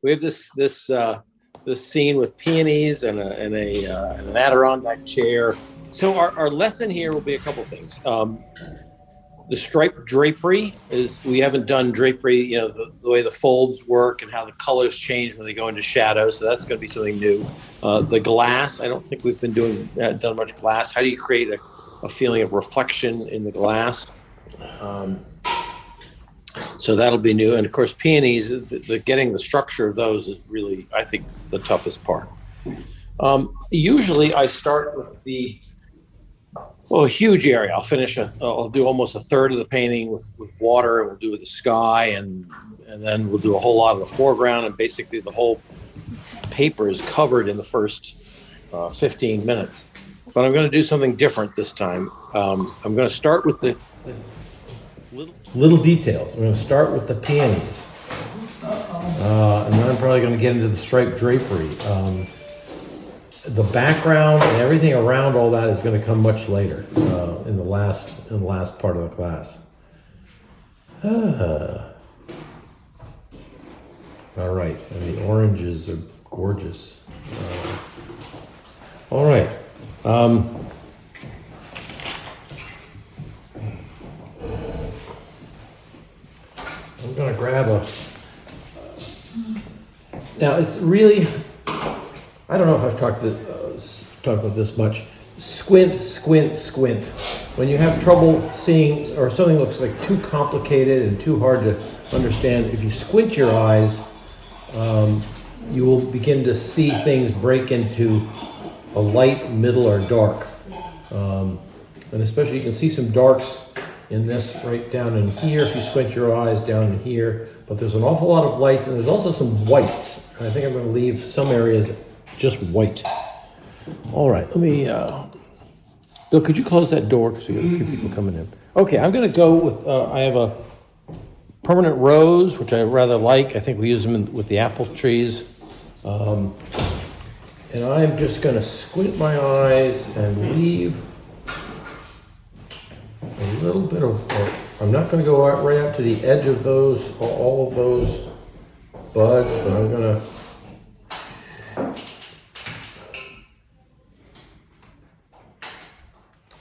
we have this scene with peonies and an Adirondack chair. So our lesson here will be a couple things. The striped drapery is, we haven't done drapery, the way the folds work and how the colors change when they go into shadow. So that's going to be something new. The glass, I don't think we've been done much glass. How do you create a feeling of reflection in the glass? So that'll be new. And of course, peonies, getting the structure of those is really, I think, the toughest part. Usually I start with a huge area. I'll do almost a third of the painting with water, and we'll do the sky, and then we'll do a whole lot of the foreground, and basically the whole paper is covered in the first 15 minutes. But I'm going to do something different this time. I'm going to start with the little details. I'm going to start with the peonies. And then I'm probably going to get into the striped drapery. The background and everything around all that is going to come much later in the last part of the class. All right, and the oranges are gorgeous. All right. I'm going to grab now it's really, I don't know if I've talked about this much. Squint, squint, squint. When you have trouble seeing, or something looks like too complicated and too hard to understand, if you squint your eyes, you will begin to see things break into a light, middle, or dark. And especially you can see some darks in this right down in here if you squint your eyes down in here. But there's an awful lot of lights, and there's also some whites. And I think I'm going to leave some areas just white. All right, let me, Bill, could you close that door because we have a few people coming in. Okay, I'm going to go with, I have a permanent rose, which I rather like. I think we use them with the apple trees. And I'm just going to squint my eyes and leave a little bit of, I'm not going to go right up to the edge of those, all of those buds, but I'm going to,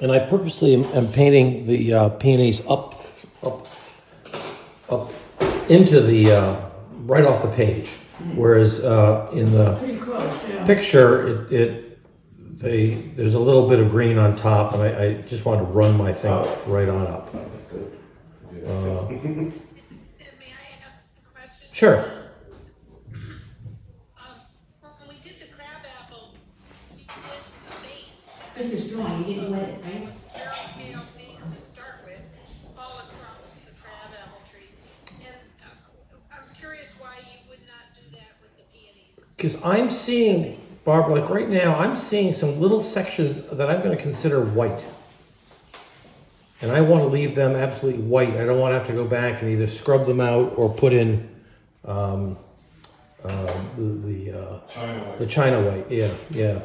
and I purposely am painting the peonies up into the, right off the page. Whereas in the picture, there's a little bit of green on top, and I just want to run my thing right on up. That's good. May I ask a question? Sure. When we did the crab apple, we did a base. This is drawing, you didn't wet it, right? Very pale paint to start with, all across the crab apple tree. And I'm curious why you would not do that with the peonies. Because I'm seeing, Barb, like right now, I'm seeing some little sections that I'm going to consider white. And I want to leave them absolutely white. I don't want to have to go back and either scrub them out or put in China the China white. Yeah.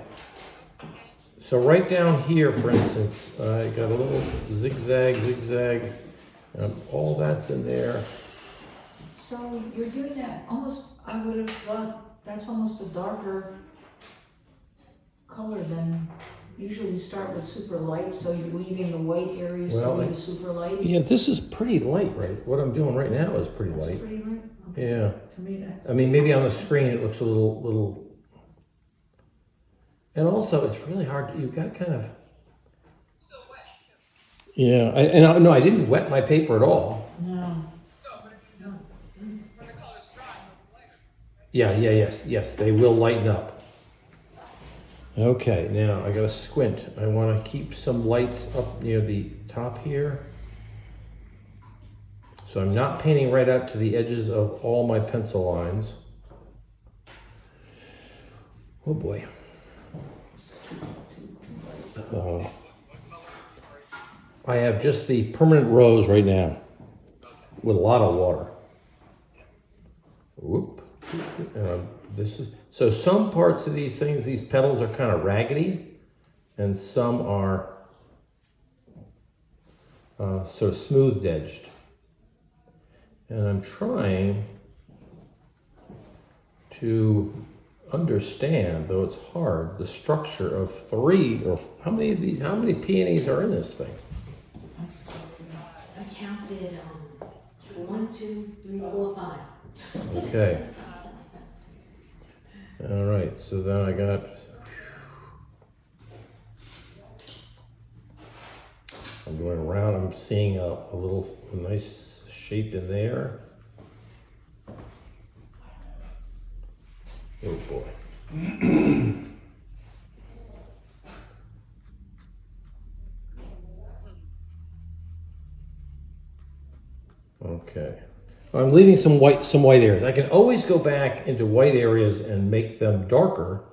So right down here, for instance, I got a little zigzag. All that's in there. So you're doing that almost, I would have thought that's almost a darker color than, usually you start with super light, so you're leaving the white areas to be the super light. Yeah, this is pretty light, right? What I'm doing right now is pretty light. Pretty light? Okay. Yeah. To me, that's. I mean, maybe on the screen it looks a little. And also, it's really hard. You've got to kind of. Still wet. Yeah, no, I didn't wet my paper at all. No. No, but when the color's dry, it'll be lighter. Yes, they will lighten up. Okay, now I got to squint. I want to keep some lights up near the top here. So I'm not painting right out to the edges of all my pencil lines. Oh boy. I have just the permanent rose right now with a lot of water. Whoop. So some parts of these things, these petals are kind of raggedy, and some are sort of smooth edged. And I'm trying to understand, though it's hard, the structure of three, or how many peonies are in this thing? I counted 1, 2, 3, 4, 5. Okay. All right, so then I got, I'm going around, I'm seeing a nice shape in there. Oh boy. Okay. I'm leaving some white areas. I can always go back into white areas and make them darker,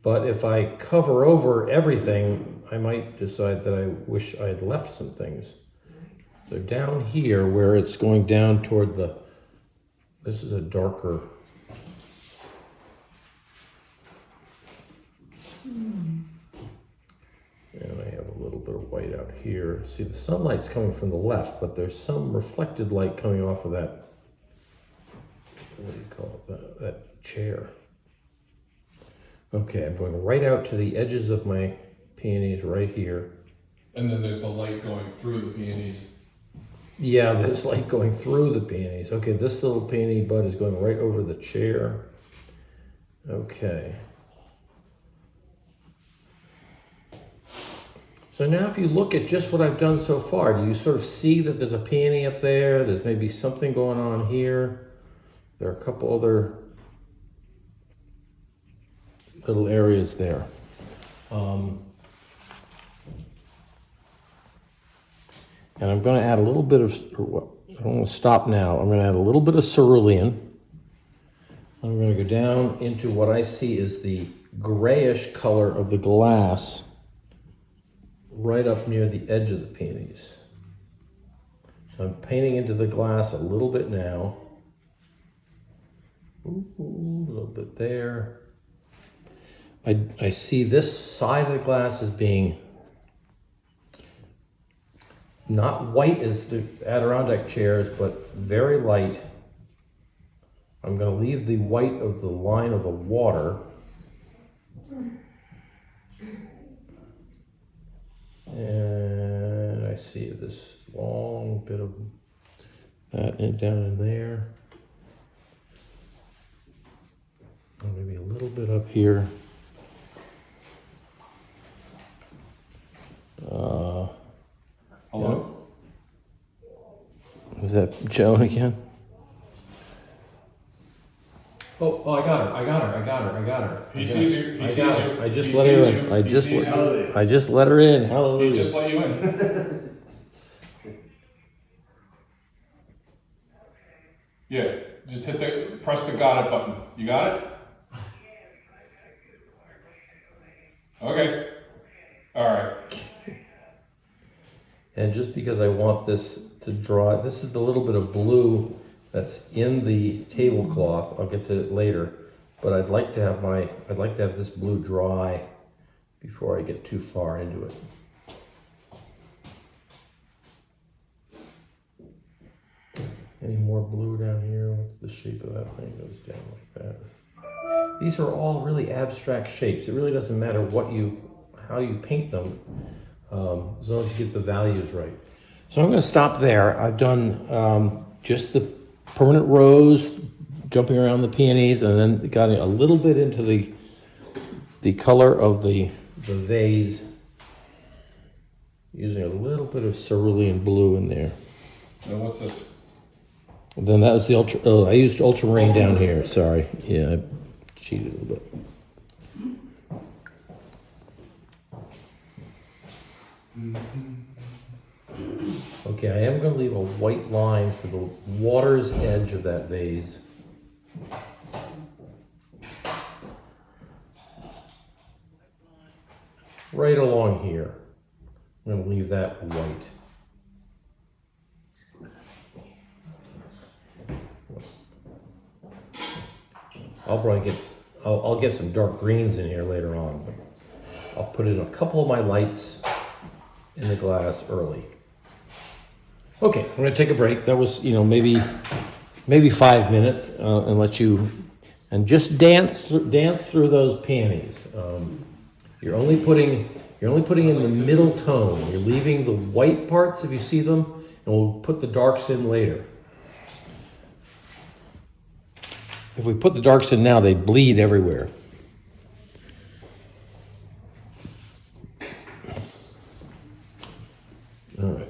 but if I cover over everything, I might decide that I wish I had left some things. So down here, where it's going down toward this is a darker. And I have a little bit of white out here. See, the sunlight's coming from the left, but there's some reflected light coming off of that, what do you call it, that chair. Okay, I'm going right out to the edges of my peonies right here. And then there's the light going through the peonies. Yeah, there's light going through the peonies. Okay, this little peony bud is going right over the chair. Okay. So now if you look at just what I've done so far, do you sort of see that there's a peony up there? There's maybe something going on here. There are a couple other little areas there. And I'm going to add a little bit of, I don't want to stop now. I'm going to add a little bit of cerulean. I'm going to go down into what I see is the grayish color of the glass right up near the edge of the peonies. So I'm painting into the glass a little bit now. Ooh, a little bit there. I see this side of the glass as being not white as the Adirondack chairs, but very light. I'm going to leave the white of the line of the water. And I see this long bit of that down in there. And maybe a little bit up here. Hello? Is that Joan again? Oh, I got her. He sees you. He sees you. I just He let her sees in. you. I He just sees you. I just let her in. He Hallelujah. just let you in. Yeah, just press the got it button. You got it? Okay. All right. And just because I want this to dry, this is the little bit of blue that's in the tablecloth. I'll get to it later, but I'd like to have this blue dry before I get too far into it. Any more blue down here? What's the shape of that thing? Goes down like that. These are all really abstract shapes. It really doesn't matter how you paint them, as long as you get the values right. So I'm going to stop there. I've done just the permanent rose, jumping around the peonies, and then got a little bit into the color of the vase, using a little bit of cerulean blue in there. Now what's this? And then that was the ultra. Oh, I used ultramarine down here. Sorry. Yeah, I cheated a little bit. Okay, I am going to leave a white line for the water's edge of that vase. Right along here. I'm going to leave that white. I'll get some dark greens in here later on, but I'll put in a couple of my lights in the glass early. Okay, I'm gonna take a break. That was, maybe 5 minutes, and And just dance through those peonies. You're only putting in the middle tone. You're leaving the white parts if you see them, and we'll put the darks in later. If we put the darks in now, they bleed everywhere. All right.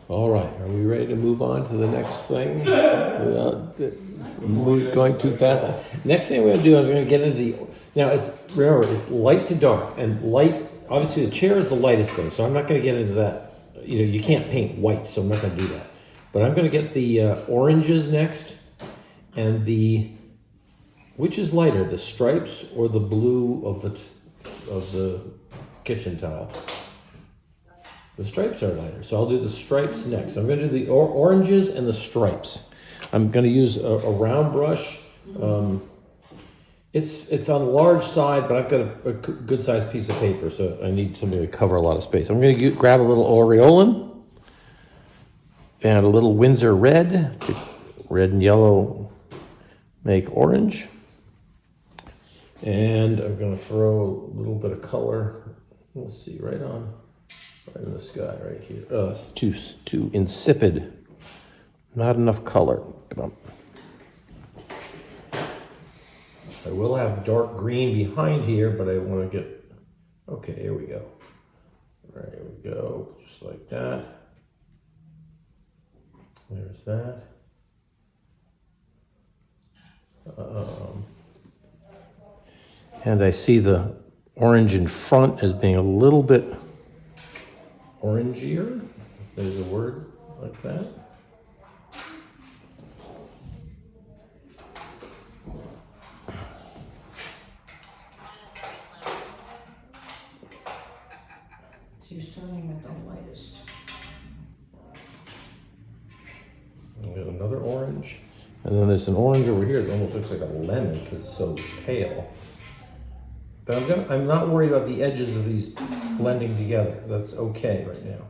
All right, are we ready to move on to the next thing without going too fast? Next thing we're gonna do, I'm gonna get into the, now remember, it's light to dark, and light, obviously the chair is the lightest thing, so I'm not gonna get into that. You know, you can't paint white, so I'm not gonna do that. But I'm gonna get the oranges next, and which is lighter, the stripes or the blue of the kitchen tile? The stripes are lighter, so I'll do the stripes next. I'm going to do the oranges and the stripes. I'm going to use a round brush. It's on the large side, but I've got a good sized piece of paper, so I need something to cover a lot of space. I'm going to grab a little aureolin and a little Windsor red. Red and yellow make orange. And I'm going to throw a little bit of color. Let's see, right in the sky, right here. It's too insipid. Not enough color. Come on. I will have dark green behind here, but I want to get. Okay, here we go. All right, here we go, just like that. There's that. And I see the orange in front as being a little bit orangier, if there's a word like that. So you're starting with the lightest. And there's another orange. And then there's an orange over here that almost looks like a lemon because it's so pale. But I'm not worried about the edges of these blending together. That's okay right now.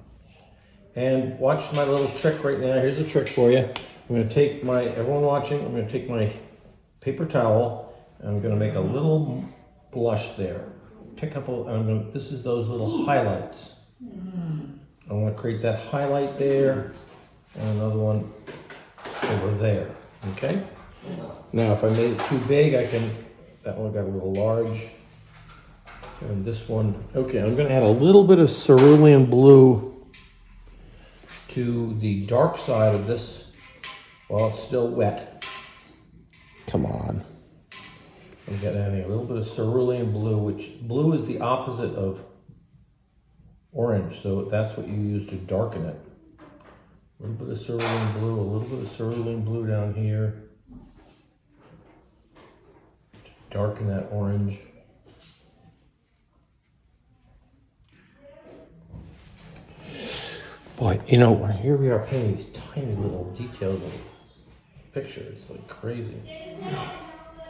And watch my little trick right now. Here's a trick for you. I'm going to take everyone watching, I'm going to take my paper towel and I'm going to make a little blush there. This is those little highlights. I want to create that highlight there and another one over there. Okay? Now if I made it too big, that one got a little large. And this one, okay, I'm going to add a little bit of cerulean blue to the dark side of this while it's still wet. Come on. I'm adding a little bit of cerulean blue, which blue is the opposite of orange, so that's what you use to darken it. A little bit of cerulean blue, a little bit of cerulean blue down here to darken that orange. Boy, here we are painting these tiny little details in the picture. It's like crazy.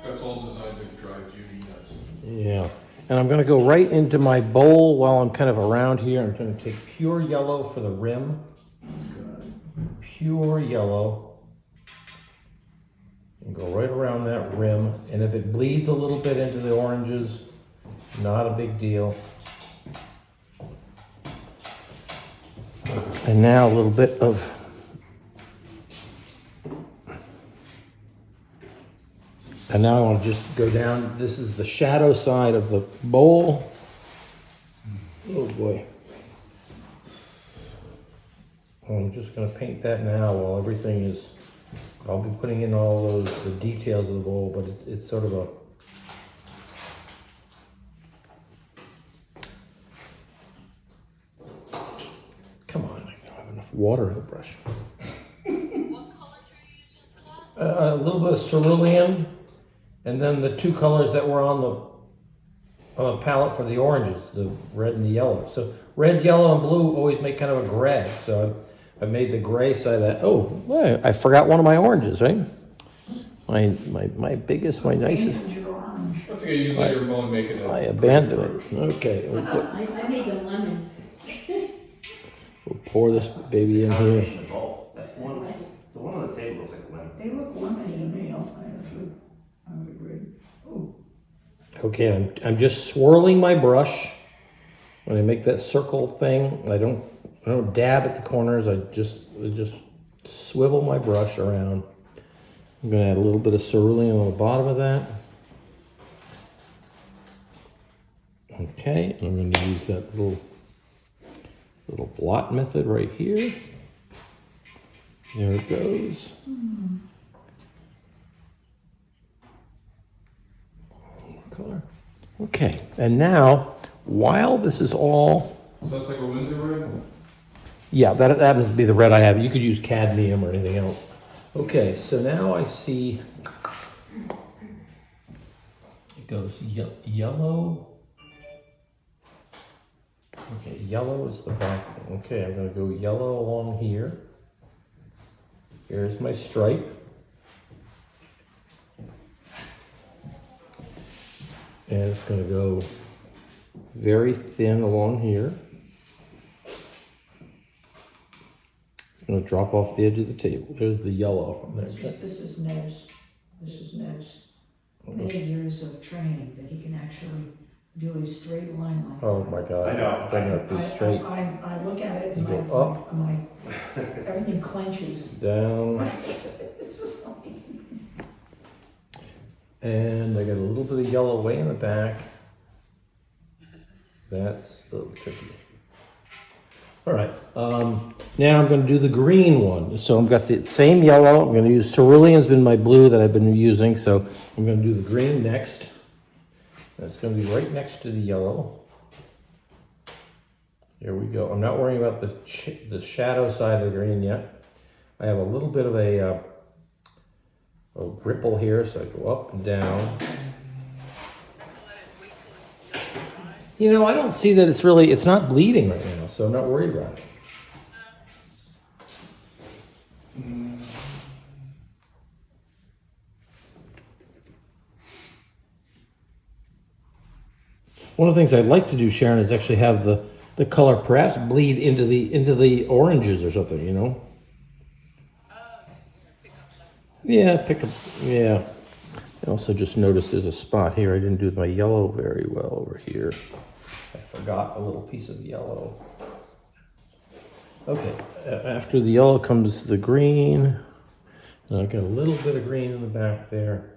That's all designed to drive Judy nuts. Yeah. And I'm going to go right into my bowl while I'm kind of around here. I'm going to take pure yellow for the rim. Pure yellow. And go right around that rim. And if it bleeds a little bit into the oranges, not a big deal. And now a little bit of And now I want to just go down. This is the shadow side of the bowl. Oh boy. I'm just going to paint that now while everything is, I'll be putting in all the details of the bowl, but it's sort of a, come on, I don't have enough water in the brush. What colors are you using for that? A little bit of cerulean, and then the two colors that were on the palette for the oranges, the red and the yellow. So red, yellow, and blue always make kind of a gray. So I made the gray side of that. Oh, well, I forgot one of my oranges, right? My biggest, my nicest. Your orange. That's okay. You later on make it. I abandoned it. Okay, I made the lemons. we'll pour this baby in here. The bowl. The one on the table looks like lemon. They look lemony to me, I would agree. Oh, Okay, I'm just swirling my brush. When I make that circle thing, I don't dab at the corners. I just swivel my brush around. I'm gonna add a little bit of cerulean on the bottom of that. Okay, I'm going to use that little blot method right here. There it goes. Color. Okay, and now while this is all, So it's like a Windsor red? yeah, that happens to be the red I have. You could use cadmium or anything else. Okay, so now I see it goes yellow. Okay, yellow is the back. Okay, I'm gonna go yellow along here. Here's my stripe. And it's gonna go very thin along here. It's gonna drop off the edge of the table. There's the yellow. this is Ned's. This is Ned's many years of training that he can actually do a straight line like that. Oh my God. I know. Doesn't have to be straight. I look at it and You go up. everything clenches. Down. And I got a little bit of yellow way in the back. That's a little tricky. All right, now I'm going to do the green one. So I've got the same yellow. I'm going to use cerulean's been my blue that I've been using. So I'm going to do the green next. That's going to be right next to the yellow. Here we go. I'm not worrying about the shadow side of the green yet. I have a little bit of a ripple here, so I go up and down. You know, I don't see that it's not bleeding right now, so I'm not worried about it. One of the things I'd like to do, Sharon, is actually have the color perhaps bleed into the oranges or something, you know? Yeah, pick up, yeah. I also just noticed there's a spot here. I didn't do my yellow very well over here. I forgot a little piece of yellow. Okay, after the yellow comes the green. And I've got a little bit of green in the back there.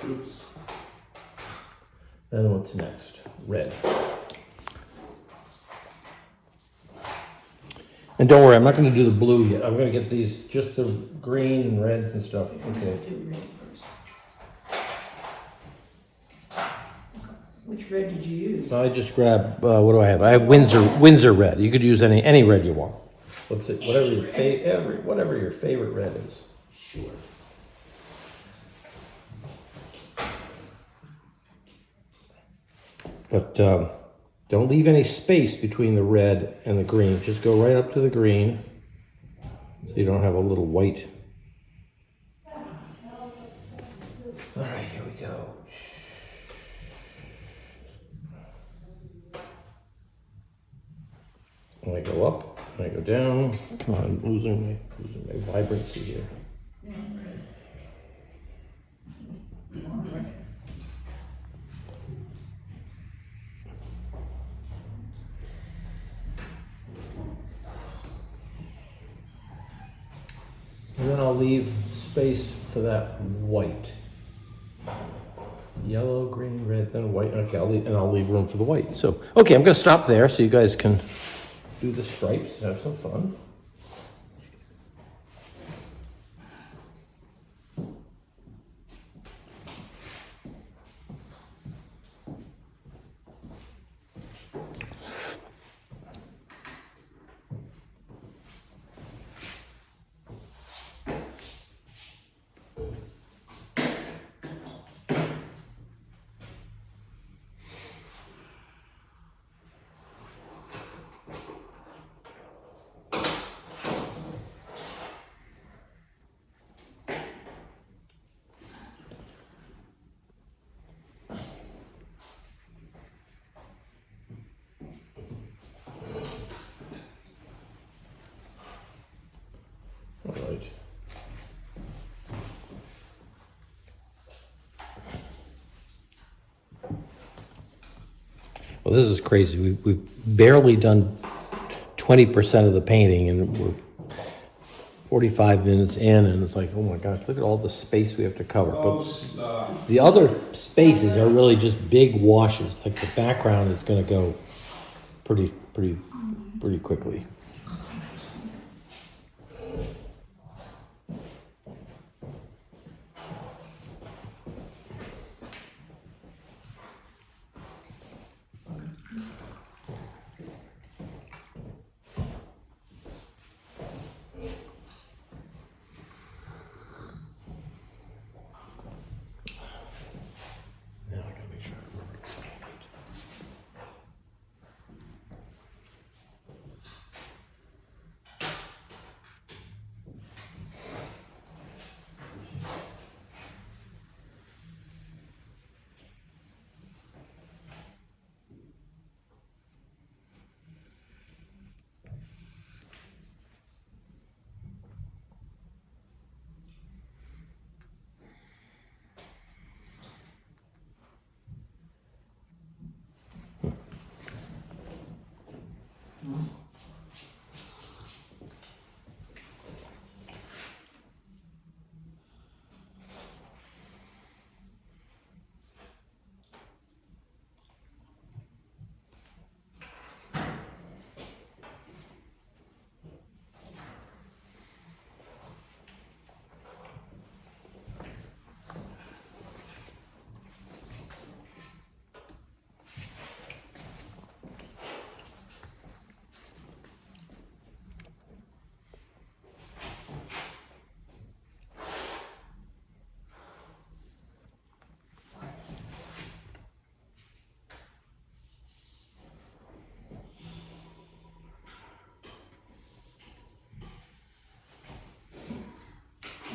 Oops. Then what's next? Red. And don't worry, I'm not going to do the blue yet. I'm going to get these, just the green and reds and stuff. Okay. Do red first. Which red did you use? I just grab, what do I have? I have Windsor red. You could use any red you want. What's it? Whatever your favorite red is. Sure. But don't leave any space between the red and the green. Just go right up to the green, so you don't have a little white. All right, here we go. And I go up, and I go down. Come on, I'm losing my vibrancy here. And then I'll leave space for that white. Yellow, green, red, then white. Okay, I'll leave room for the white. So, okay, I'm gonna stop there so you guys can do the stripes and have some fun. All right. Well, this is crazy. We've barely done 20% of the painting, and we're 45 minutes in, and it's like, oh my gosh, look at all the space we have to cover. But the other spaces are really just big washes. Like the background is going to go pretty quickly. Now I gotta make sure I remember to clean it.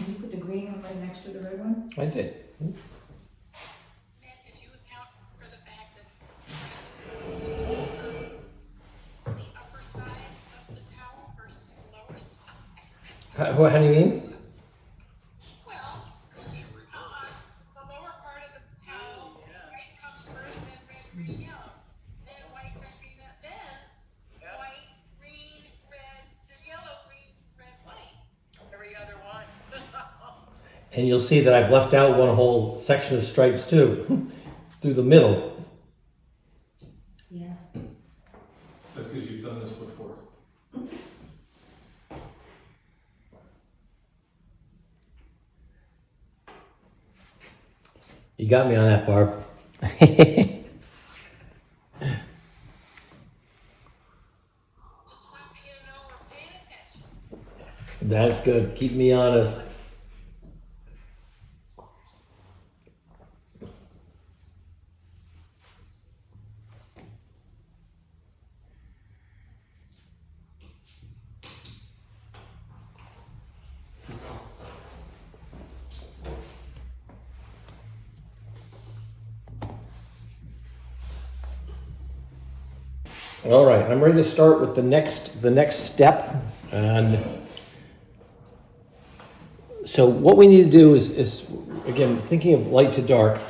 Did you put the green one right next to the red one? I did. Ned, did you account for the fact that the upper side of the towel versus the lower side? How do you mean? Well, the lower part of the towel, white comes first, then red, green, yellow. Then white, red, green, then white, green, red, then yellow, green, red, white. Every other one. And you'll see that I've left out one whole section of stripes too, through the middle. Yeah. That's because you've done this before. You got me on that, Barb. Just want you to know we're paying attention. That's good. Keep me honest. All right, I'm ready to start with the next step. And so what we need to do is again, thinking of light to dark,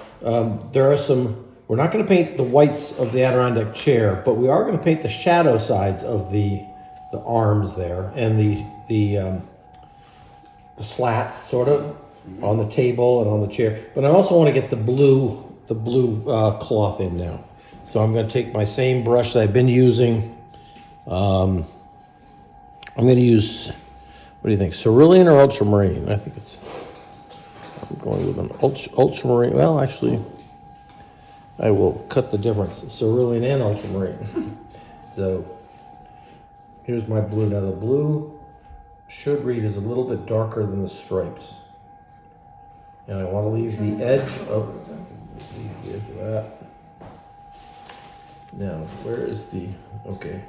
there are some, we're not going to paint the whites of the Adirondack chair, but we are going to paint the shadow sides of the arms there and the slats, sort of. on the table and on the chair. But I also want to get the blue cloth in now. So I'm going to take my same brush that I've been using. I'm going to use, what do you think, cerulean or ultramarine? I think I'm going with an ultramarine. Well, actually, I will cut the difference, cerulean and ultramarine. So here's my blue. Now the blue should read is a little bit darker than the stripes. And I want to leave the edge of that. Now, where is the, okay.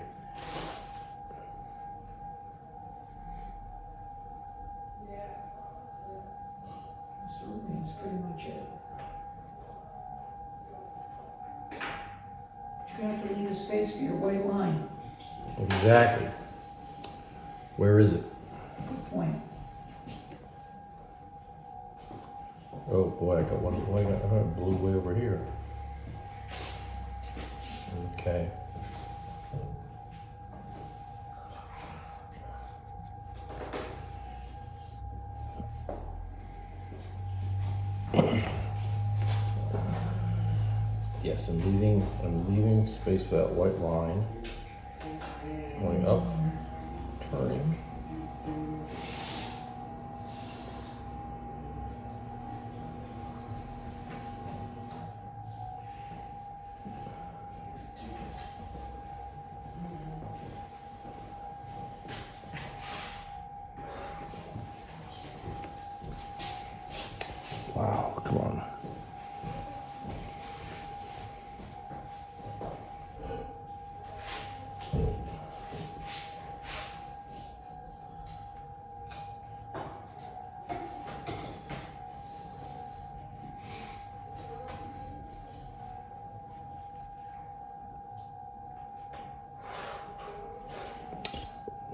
So that's pretty much it. You're gonna have to leave a space for your white line. Exactly. Where is it? Good point. Oh boy, I got one. I got blue way over here. Okay. Yes, I'm leaving space for that white line. Going up, turning. Wow, come on.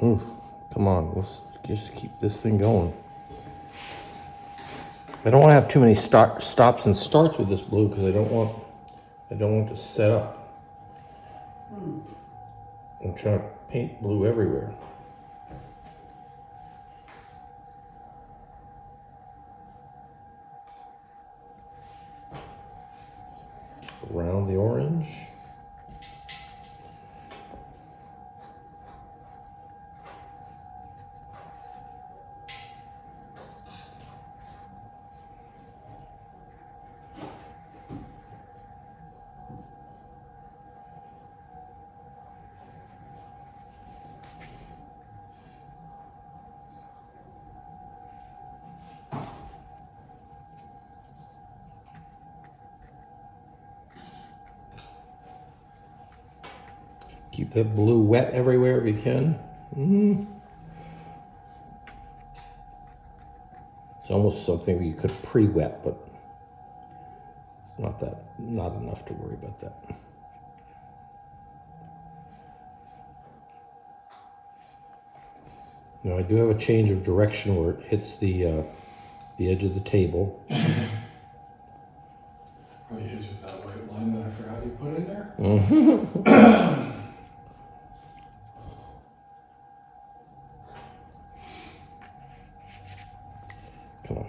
Ooh, come on, let's just keep this thing going. I don't want to have too many stops and starts with this blue because I don't want to set up. I'm trying to paint blue everywhere. Around the orange. Keep that blue wet everywhere if you can. It's almost something you could pre-wet, but it's not enough to worry about that. Now I do have a change of direction where it hits the edge of the table. Probably hits with that white line that I forgot you put in there. Come on.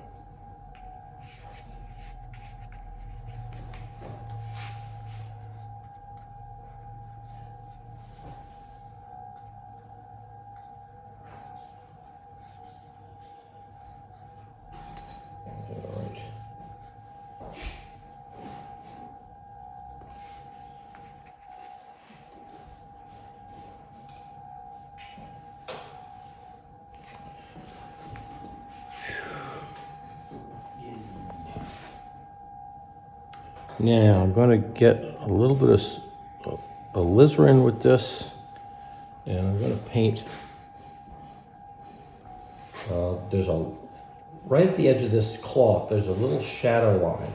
All right. Now I'm going to get a little bit of alizarin with this, and I'm going to paint. There's right at the edge of this cloth. There's a little shadow line.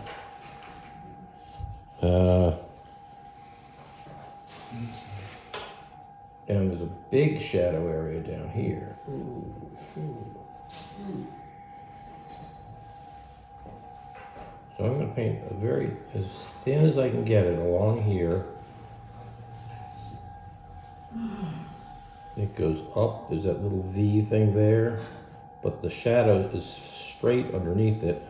And there's a big shadow area down here. So I'm going to paint as thin as I can get it along here. It goes up, there's that little V thing there, but the shadow is straight underneath it.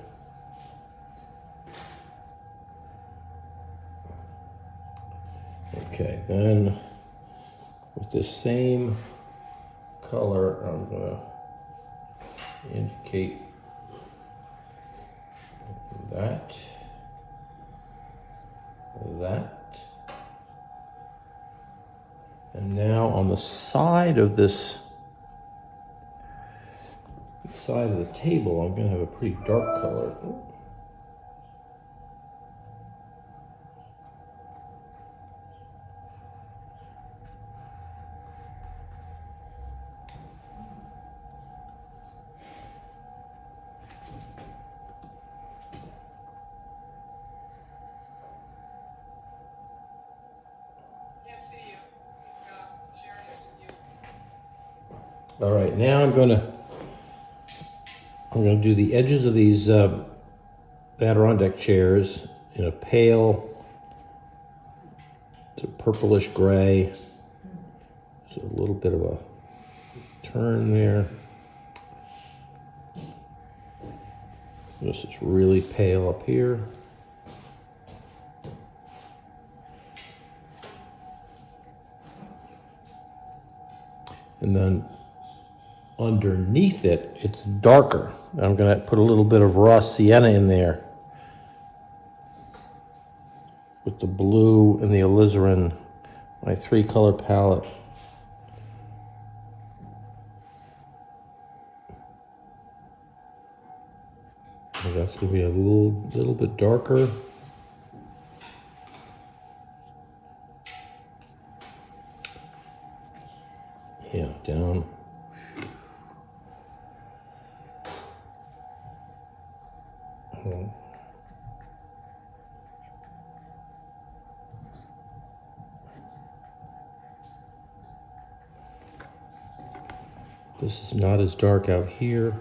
Okay, then with this same color, I'm gonna indicate that, that. And now on the side of this, side of the table, I'm gonna have a pretty dark color. Can't see you. Sharon's with you. All right, now I'm gonna do the edges of these Adirondack chairs in a pale to purplish gray. There's a little bit of a turn there. This is really pale up here. And then underneath it, it's darker. I'm gonna put a little bit of raw sienna in there with the blue and the alizarin, my 3-color palette. And that's gonna be a little bit darker. Yeah, down. This is not as dark out here.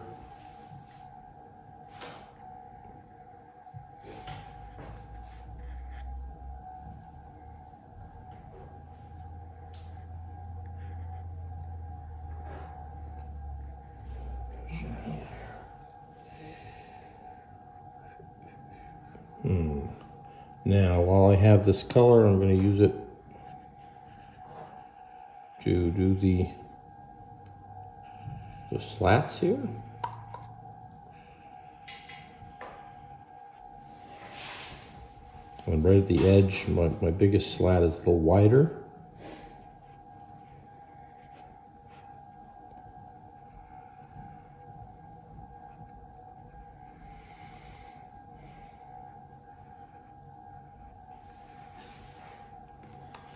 Now, while I have this color, I'm going to use it to do the slats here. And right at the edge, my biggest slat is a little wider.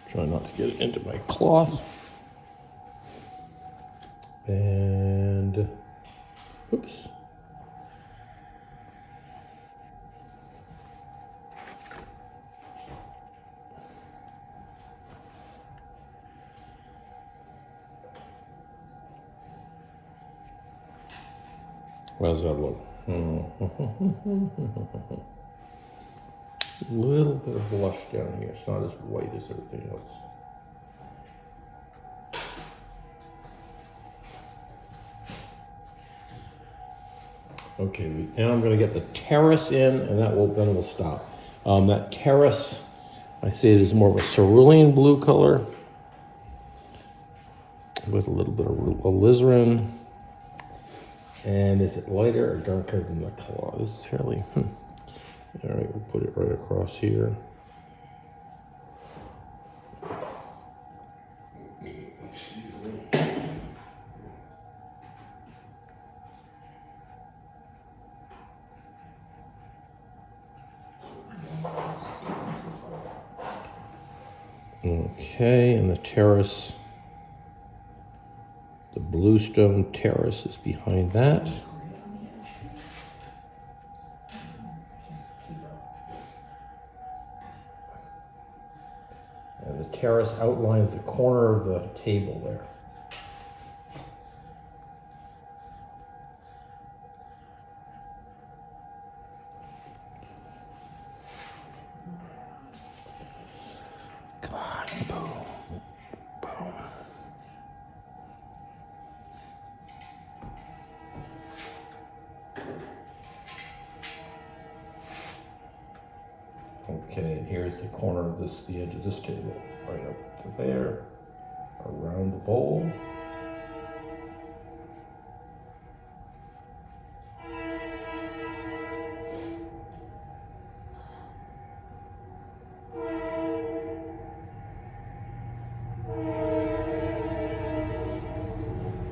Try not to get it into my cloth. And, oops. How does that look? A little bit of blush down here. It's not as white as everything else. Okay, now I'm going to get the terrace in, and then we'll stop. That terrace, I see it as more of a cerulean blue color with a little bit of alizarin. And is it lighter or darker than the color? This is fairly, All right, we'll put it right across here. Excuse me. Okay, and the terrace, the bluestone terrace is behind that. And the terrace outlines the corner of the table there. Come on, boom, boom. Okay, and here's the corner of this, the edge of this table, right up to there, around the bowl.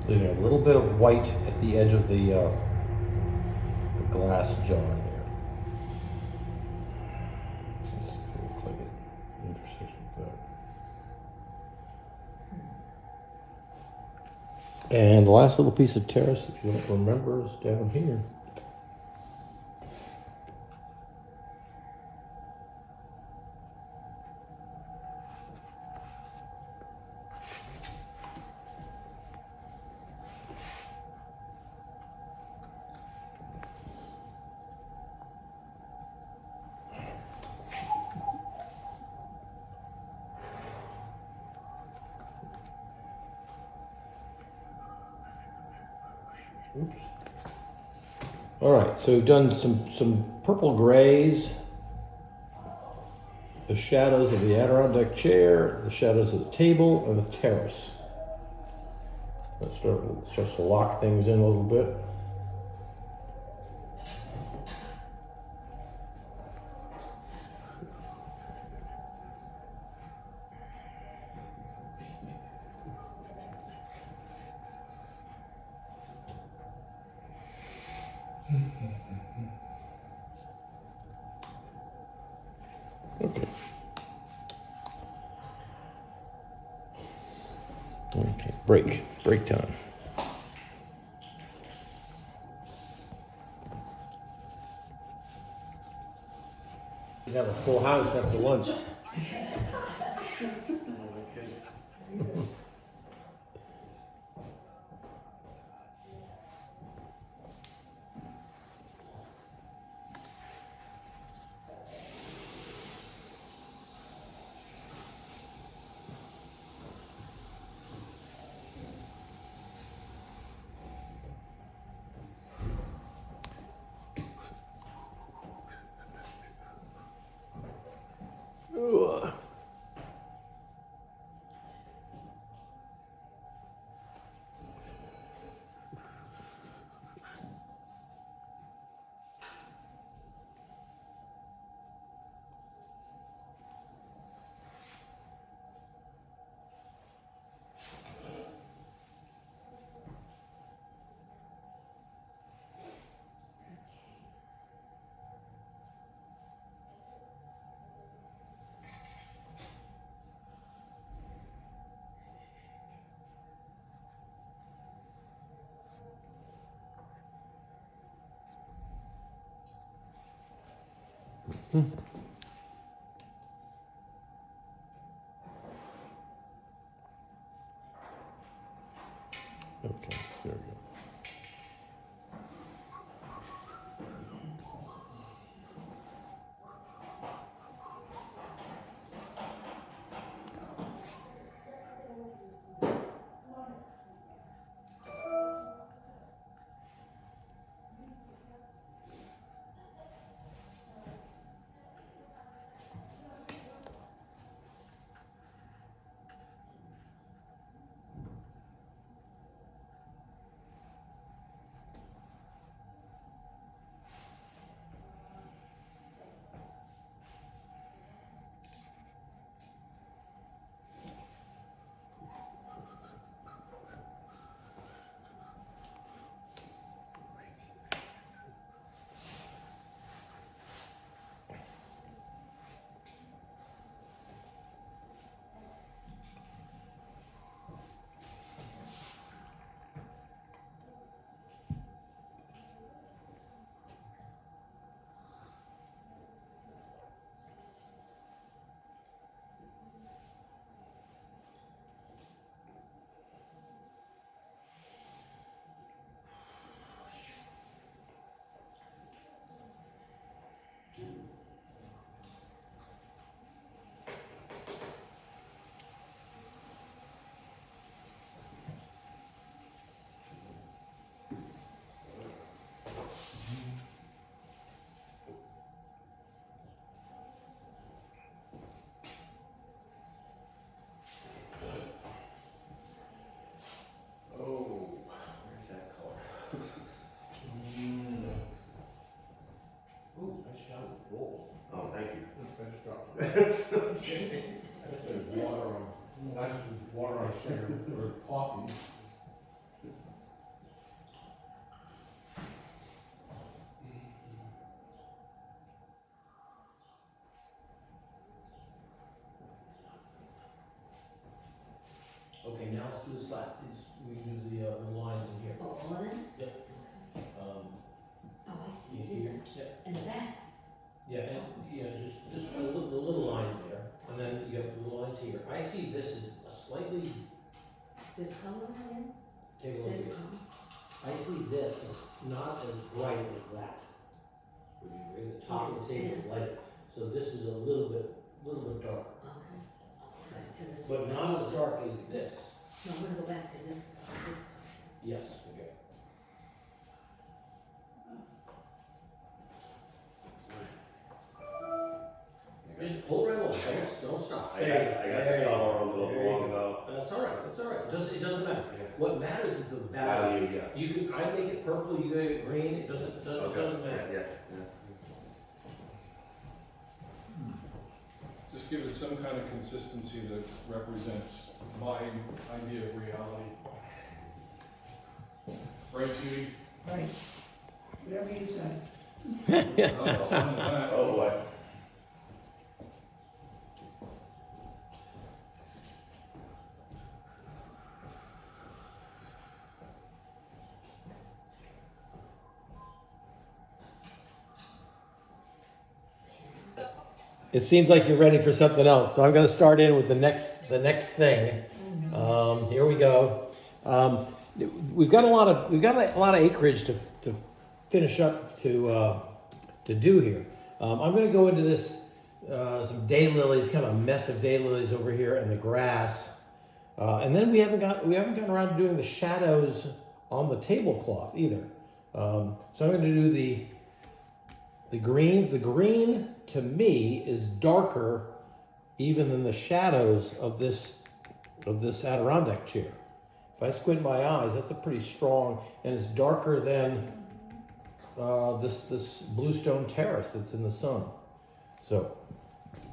Leaving a little bit of white at the edge of the glass jar there. This looks like an intersection of that. And the last little piece of terrace, if you don't remember, is down here. Oops. All right, so we've done some purple grays, the shadows of the Adirondack chair, the shadows of the table, and the terrace. Let's start just to lock things in a little bit. Okay. Okay, break time. You have a full house after lunch. Ugh. Okay, there we go. stuff. There's water on, that's water on sugar or coffee. Okay, now let's do the slide. We can do the lines in here. Oh, all of them? Um, Oh, I see, in you here. did Yeah. that. In the back? Yeah, and just the little lines there, and then you have the lines here. I see this as a slightly, This color in? take a look This here. color? I see this as not as bright as that. Would you agree? The top of the table is light, so this is a little bit dark, Okay. Back to this. but not as dark as this. No, I'm gonna go back to this. Yes, okay. Just pull right along, don't stop. I got the color a little There you long go. though. That's all right, it doesn't matter. Yeah. What matters is the value. Value, yeah. You can, I make it purple, you make it green, it doesn't matter. Yeah. Just give it some kind of consistency that represents my idea of reality. Right, Judy? Right. Whatever you say. Oh, some of that. Oh boy. It seems like you're ready for something else, so I'm going to start in with the next thing. Here we go. We've got a lot of acreage to finish up to do here. I'm going to go into this some daylilies, kind of a mess of daylilies over here, and the grass, and then we haven't gotten around to doing the shadows on the tablecloth either. So I'm going to do the greens. The green to me is darker even than the shadows of this Adirondack chair. If I squint my eyes, that's a pretty strong, and it's darker than this bluestone terrace that's in the sun. So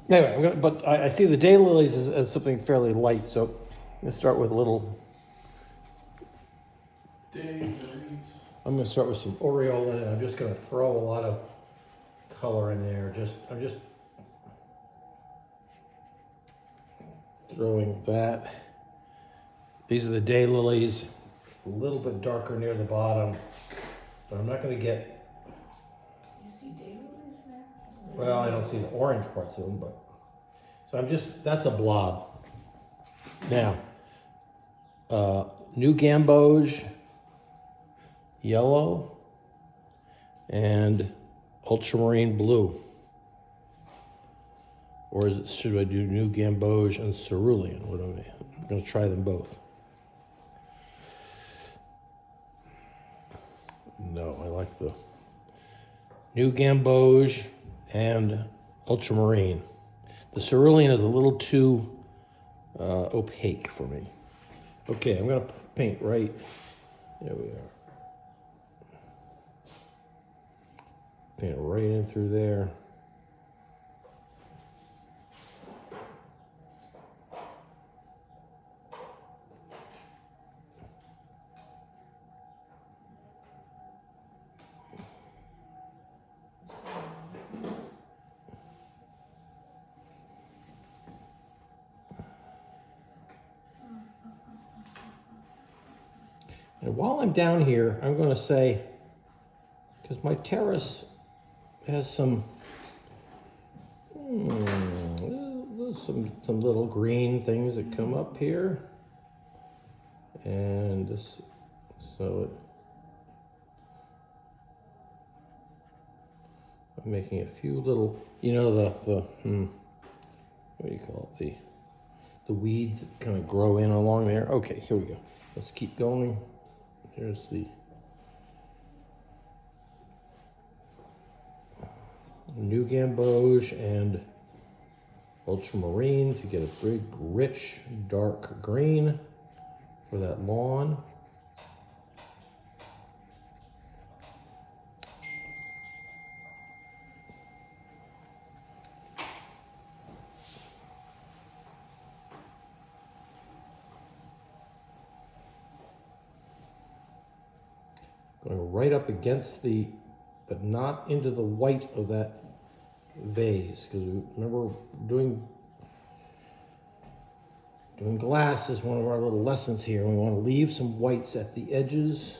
anyway, I see the daylilies as something fairly light. So I'm gonna start with a little. Daylilies. I'm gonna start with some aureola, and I'm just gonna throw a lot of color in there. I'm just throwing that. These are the daylilies, a little bit darker near the bottom, but I'm not going to get. You see daylilies there? Well, I don't see the orange parts of them, but that's a blob. Now, new gamboge, yellow, and ultramarine blue. Or should I do new gamboge and cerulean? I'm going to try them both. No, I like the new gamboge and ultramarine. The cerulean is a little too opaque for me. Okay, I'm going to paint right. There we are. Paint right in through there. And while I'm down here, I'm going to say, because my terrace has some little green things that come up here, and this, so I'm making a few little, what do you call it, the weeds that kind of grow in along there. Okay, here we go. Let's keep going. There's the new gamboge and ultramarine to get a big, rich, dark green for that lawn. Going right up against the, but not into the white of that vase. Because remember doing glass is one of our little lessons here. We want to leave some whites at the edges.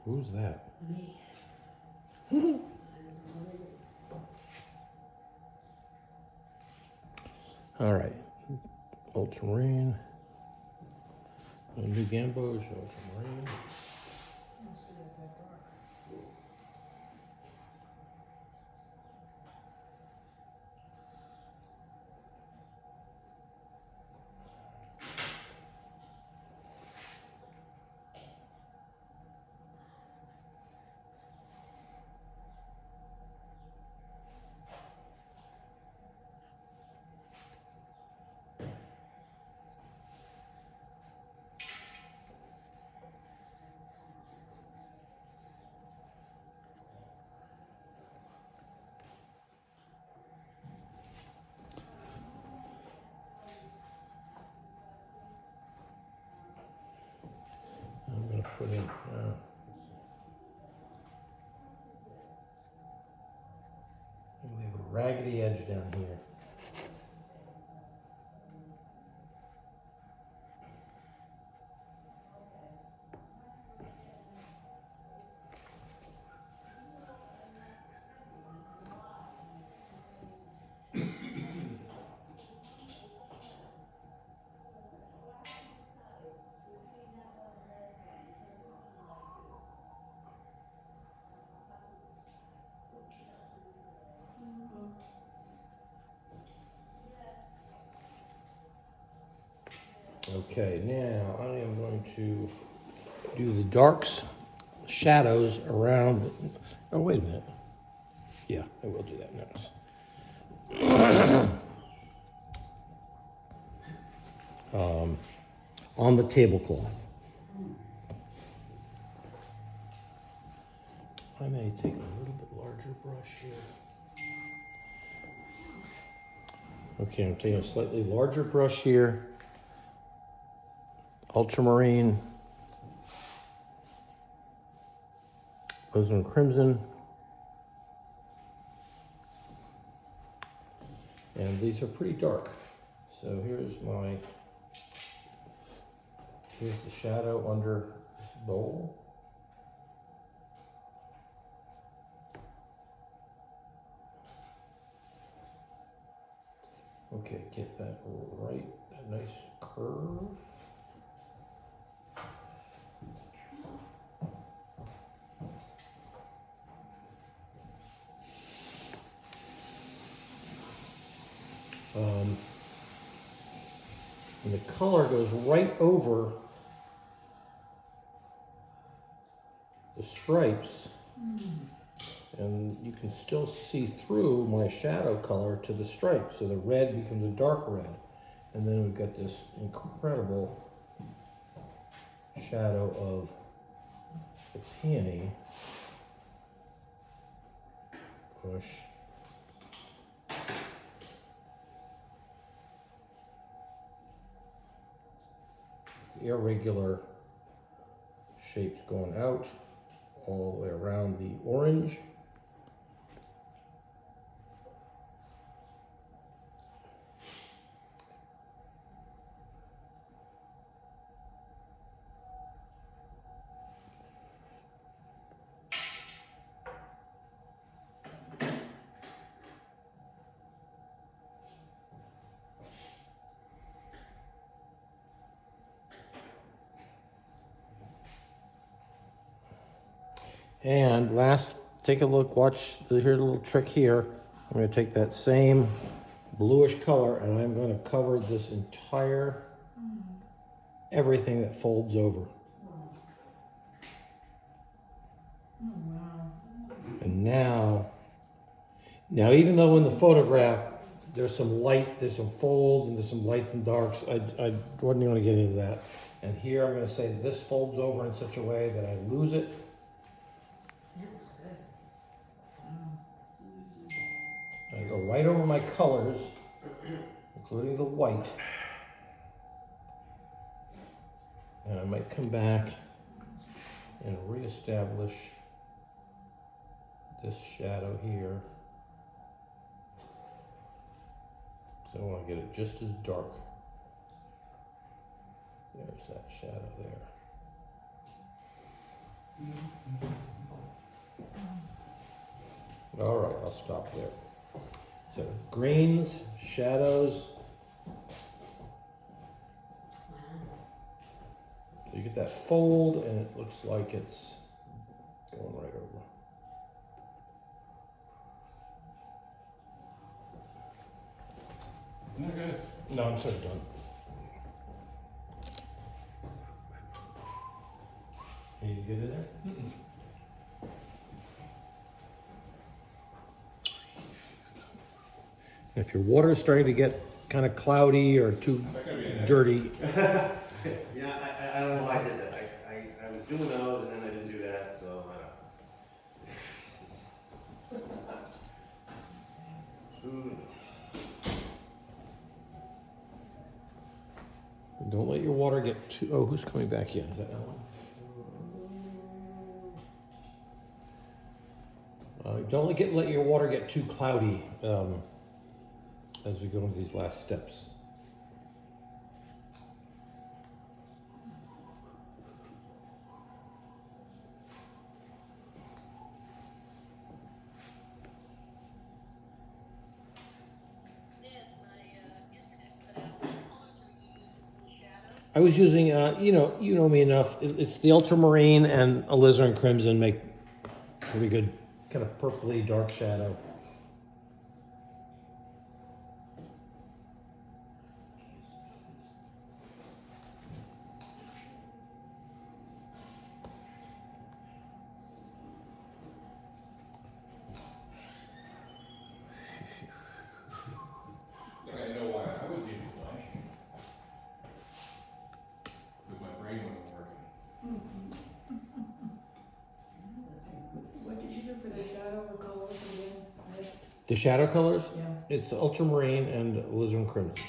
Who's that? Me. All right. Ultramarine. New Gamboge, ultramarine. Must have got that dark. I'm going to put in, we have a raggedy edge down here. Okay, now I am going to do the darks, shadows around. Oh, wait a minute. Yeah, I will do that next. On the tablecloth. I may take a little bit larger brush here. Okay, I'm taking a slightly larger brush here. Ultramarine. Alizarin crimson. And these are pretty dark. So here's the shadow under this bowl. Okay, get that right, a nice curve. And the color goes right over the stripes, and you can still see through my shadow color to the stripe, so the red becomes a dark red. And then we've got this incredible shadow of the peony bush. The irregular shapes going out all the way around the orange. And last, take a look, here's a little trick here. I'm going to take that same bluish color and I'm going to cover this entire, everything that folds over. Oh, wow. And now even though in the photograph there's some light, there's some folds and there's some lights and darks, I wasn't going to get into that. And here I'm gonna say this folds over in such a way that I lose it. That was good. Wow. I go right over my colors, including the white. And I might come back and reestablish this shadow here. So I want to get it just as dark. There's that shadow there. All right, I'll stop there. So greens, shadows. So you get that fold and it looks like it's going right over. Not good. No, I'm sort of done. Can you get it there? If your water is starting to get kind of cloudy or too Is that gonna be an edit? dirty, Yeah, I don't know why I did that. I was doing those and then I didn't do that, so I don't know. Who knows? don't let your water get too. Oh, who's coming back in? Is that Ellen? Don't let your water get too cloudy as we go into these last steps. Ned, my internet cut out. What colors are you using for the shadow? I was using, you know me enough. It's the ultramarine and alizarin crimson make pretty good, kind of purpley dark shadow. I think I know why I would leave it blank. Because my brain wasn't working. What did you do for the shadow or colors again? The shadow colors, Yeah. it's ultramarine and alizarin crimson.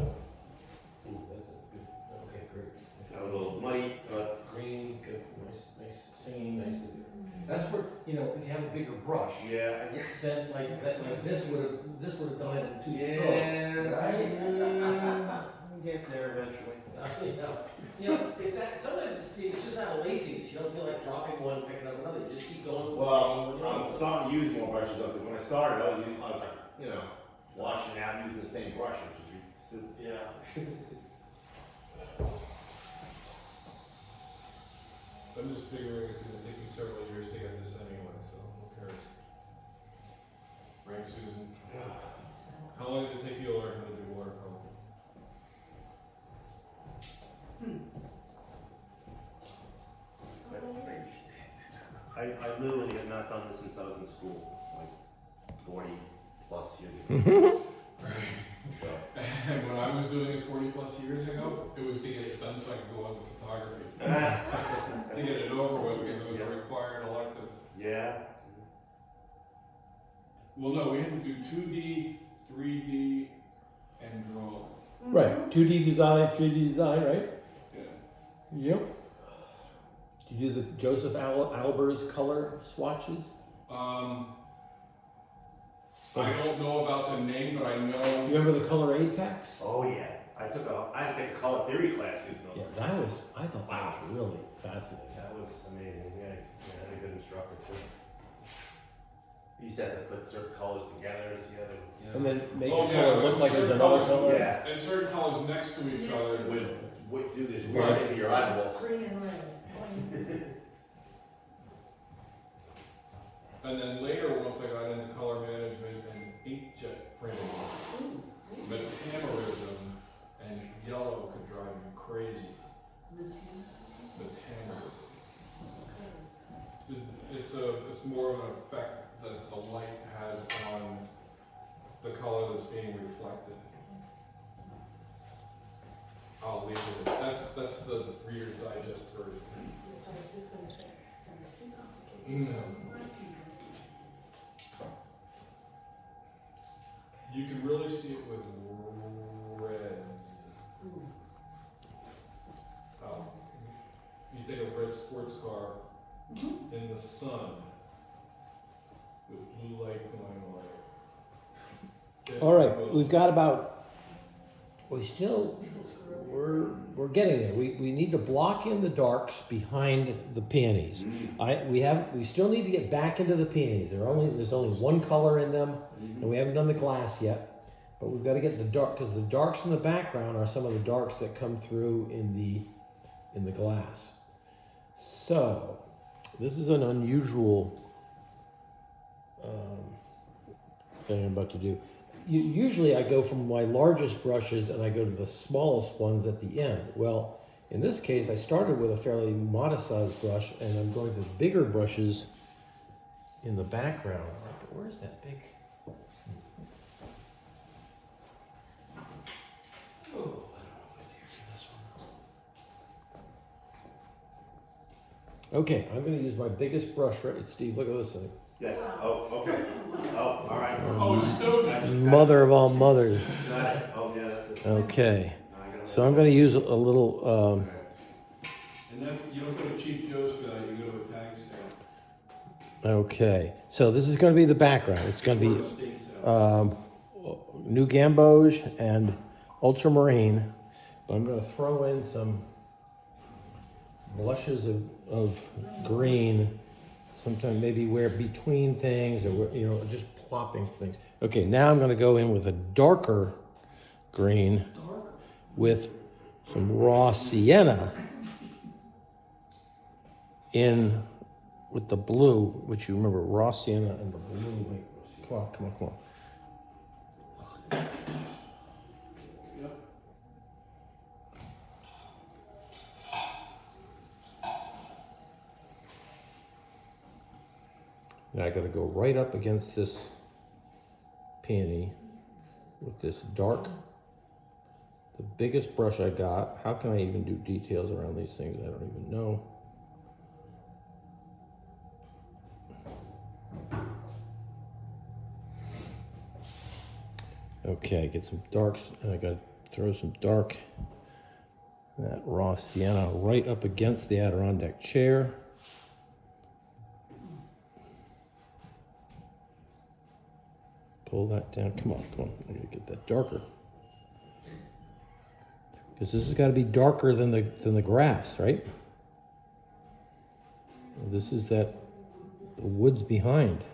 Ooh, that's a good. Okay, great. That was a little muddy, but Green, good, nice singing, nicely there. That's where if you have a bigger brush, yeah, I guess. then like this would have done it in two strokes, Yeah, right? we'll get there eventually. If that sometimes it's just out of laziness. You don't feel like dropping one, picking up another. You just keep going with the Well, same. I'm starting to use more brushes up, because when I started, I was like, washing out using the same brush, which is stupid. Yeah. I'm just figuring it's gonna take me several years to get this anyway, so who cares? Right, Susan? How long did it take you to learn how to do watercolor? I literally have not done this since I was in school, like 40 plus years ago. So, And when I was doing it 40 plus years ago, it was to get it done so I could go on to photography. To get it over with because it was a required elective. yeah, Well, no, we had to do 2D, 3D, and draw. Right. 2D design, 3D design, right? Yeah. Yep. Did you do the Joseph Albers color swatches? I don't know about the name, but I You know. remember the color 8 packs? oh yeah. I had to take a color theory class using those. Yeah, I thought that was really fascinating. That was amazing. Yeah, I had a good instructor too. We used to have to put certain colors together to see how they, And then make Oh, a yeah, color look like there's certain another colors, color. yeah, And certain colors next to each other. would do this weird thing to your eyeballs. Green and red. And then later, once I got into color management and inkjet printing, metamerism, and yellow could drive you crazy. Metamerism. It's more of an effect that the light has on the color that's being reflected. I'll leave it at that. That's the Reader's Digest version. No. You can really see it with reds. You take a red sports car in the sun with blue light going on it. All right, we've got about, we're getting there. We need to block in the darks behind the peonies. We still need to get back into the peonies. There's only one color in them, and we haven't done the glass yet. But we've got to get the dark, because the darks in the background are some of the darks that come through in the glass. So this is an unusual thing I'm about to do. Usually I go from my largest brushes and I go to the smallest ones at the end. Well, in this case, I started with a fairly modest sized brush and I'm going to bigger brushes in the background. Where's that big? Oh, I don't know if I dare do this one. Okay, I'm going to use my biggest brush. Right, Steve, look at this thing. Yes, oh, okay. Oh, all right. Oh, it's stupid. Mother of all mothers. Got it. Oh, yeah, that's it. Okay, I got it. so I'm going to use a little, And that's, you don't go to Cheap Joe's for that, you go to a tag sale. okay, so this is going to be the background. It's going to Or be a state sale. New Gamboge and Ultramarine. But I'm going to throw in some blushes of green, sometimes maybe where between things or, just plopping things. Okay, now I'm going to go in with a darker green with some raw sienna in with the blue, which you remember, raw sienna and the blue. Wait, come on. Yep. Now I got to go right up against this peony with this dark, the biggest brush I got. How can I even do details around these things? I don't even know. Okay, get some darks, and I got to throw some dark, that raw sienna right up against the Adirondack chair. Pull that down. Come on. I gotta get that darker. Because this has got to be darker than the grass, right? This is the woods behind.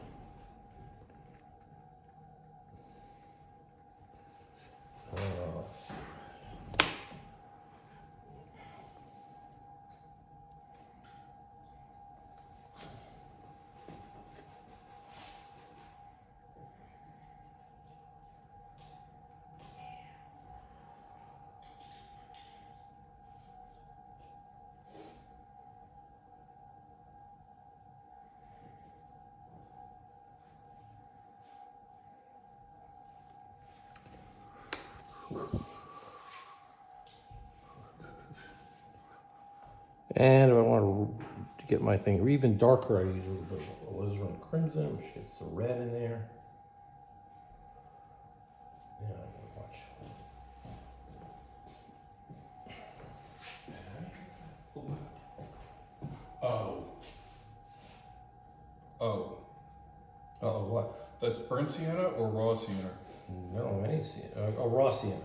And if I want to get my thing even darker, I use a little bit of alizarin crimson, which gets the red in there. Yeah, I'm gonna watch. Oh, what? That's burnt sienna or raw sienna? No, any sienna. Raw sienna.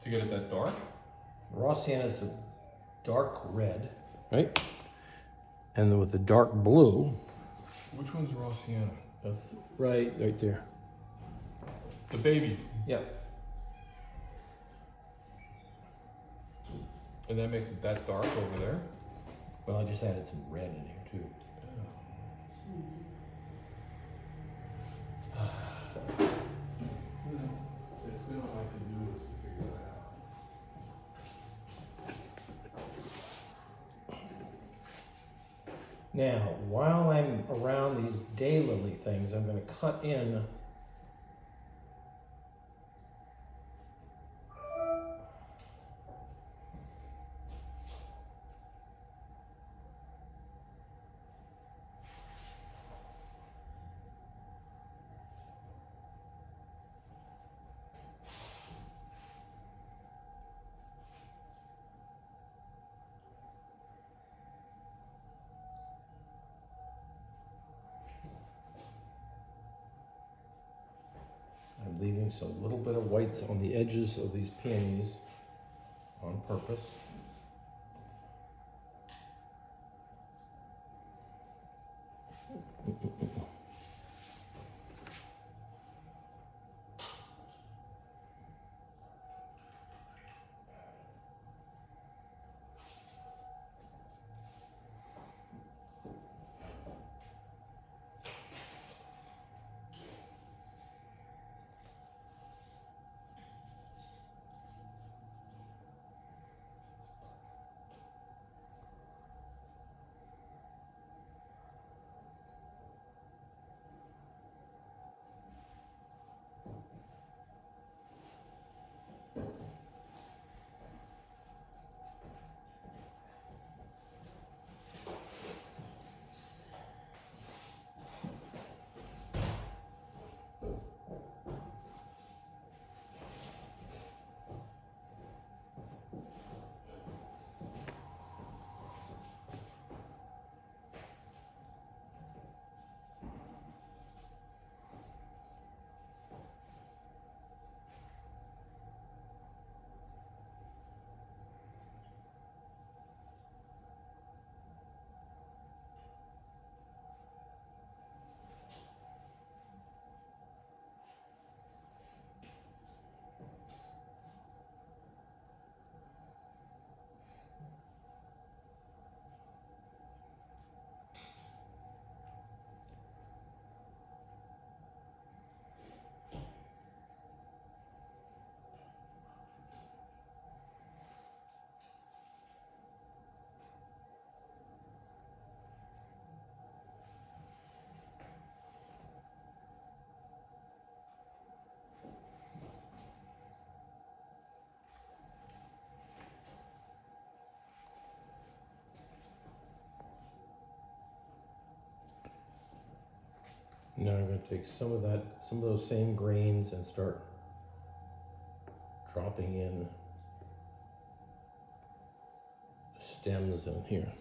To get it that dark? Raw sienna is the dark red, right? And then with the dark blue. Which one's raw sienna? That's right there. The baby. Yep. And that makes it that dark over there? Well, I just added some red in here too. That's good. Now, while I'm around these daylily things, I'm going to cut in I'm leaving so little bit of whites on the edges of these peonies on purpose. Now I'm going to take some of those same grains and start dropping in the stems in here.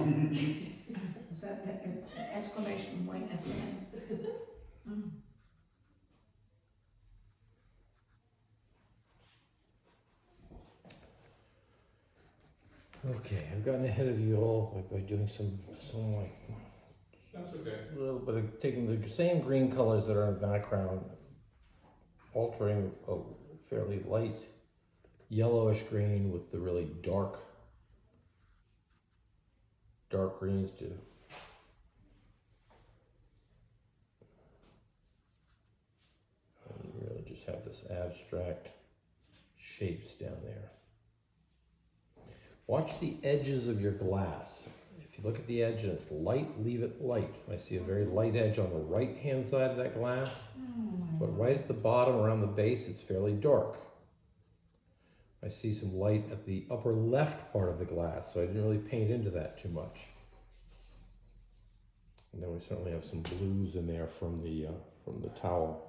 Is that the exclamation point at the end? Mm. Okay, I've gotten ahead of you all by doing some like That's okay. a little bit of taking the same green colors that are in the background, altering a fairly light yellowish green with the really dark greens to and really just have this abstract shapes down there. Watch the edges of your glass. If you look at the edge and it's light, leave it light. I see a very light edge on the right hand side of that glass, but right at the bottom around the base it's fairly dark. I see some light at the upper left part of the glass, so I didn't really paint into that too much. And then we certainly have some blues in there from the towel.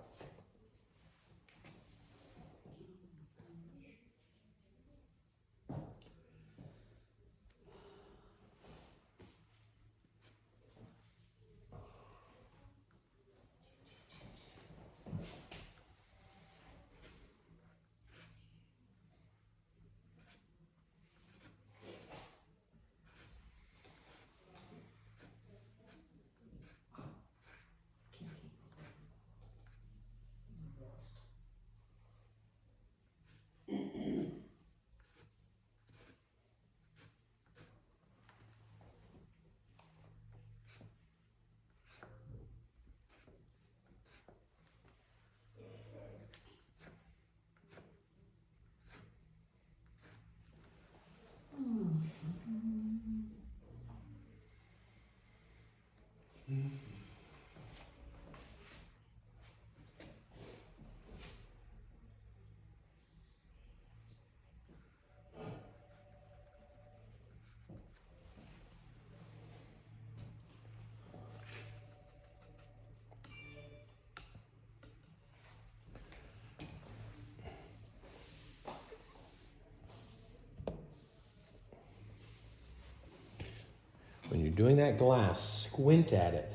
When you're doing that glass, squint at it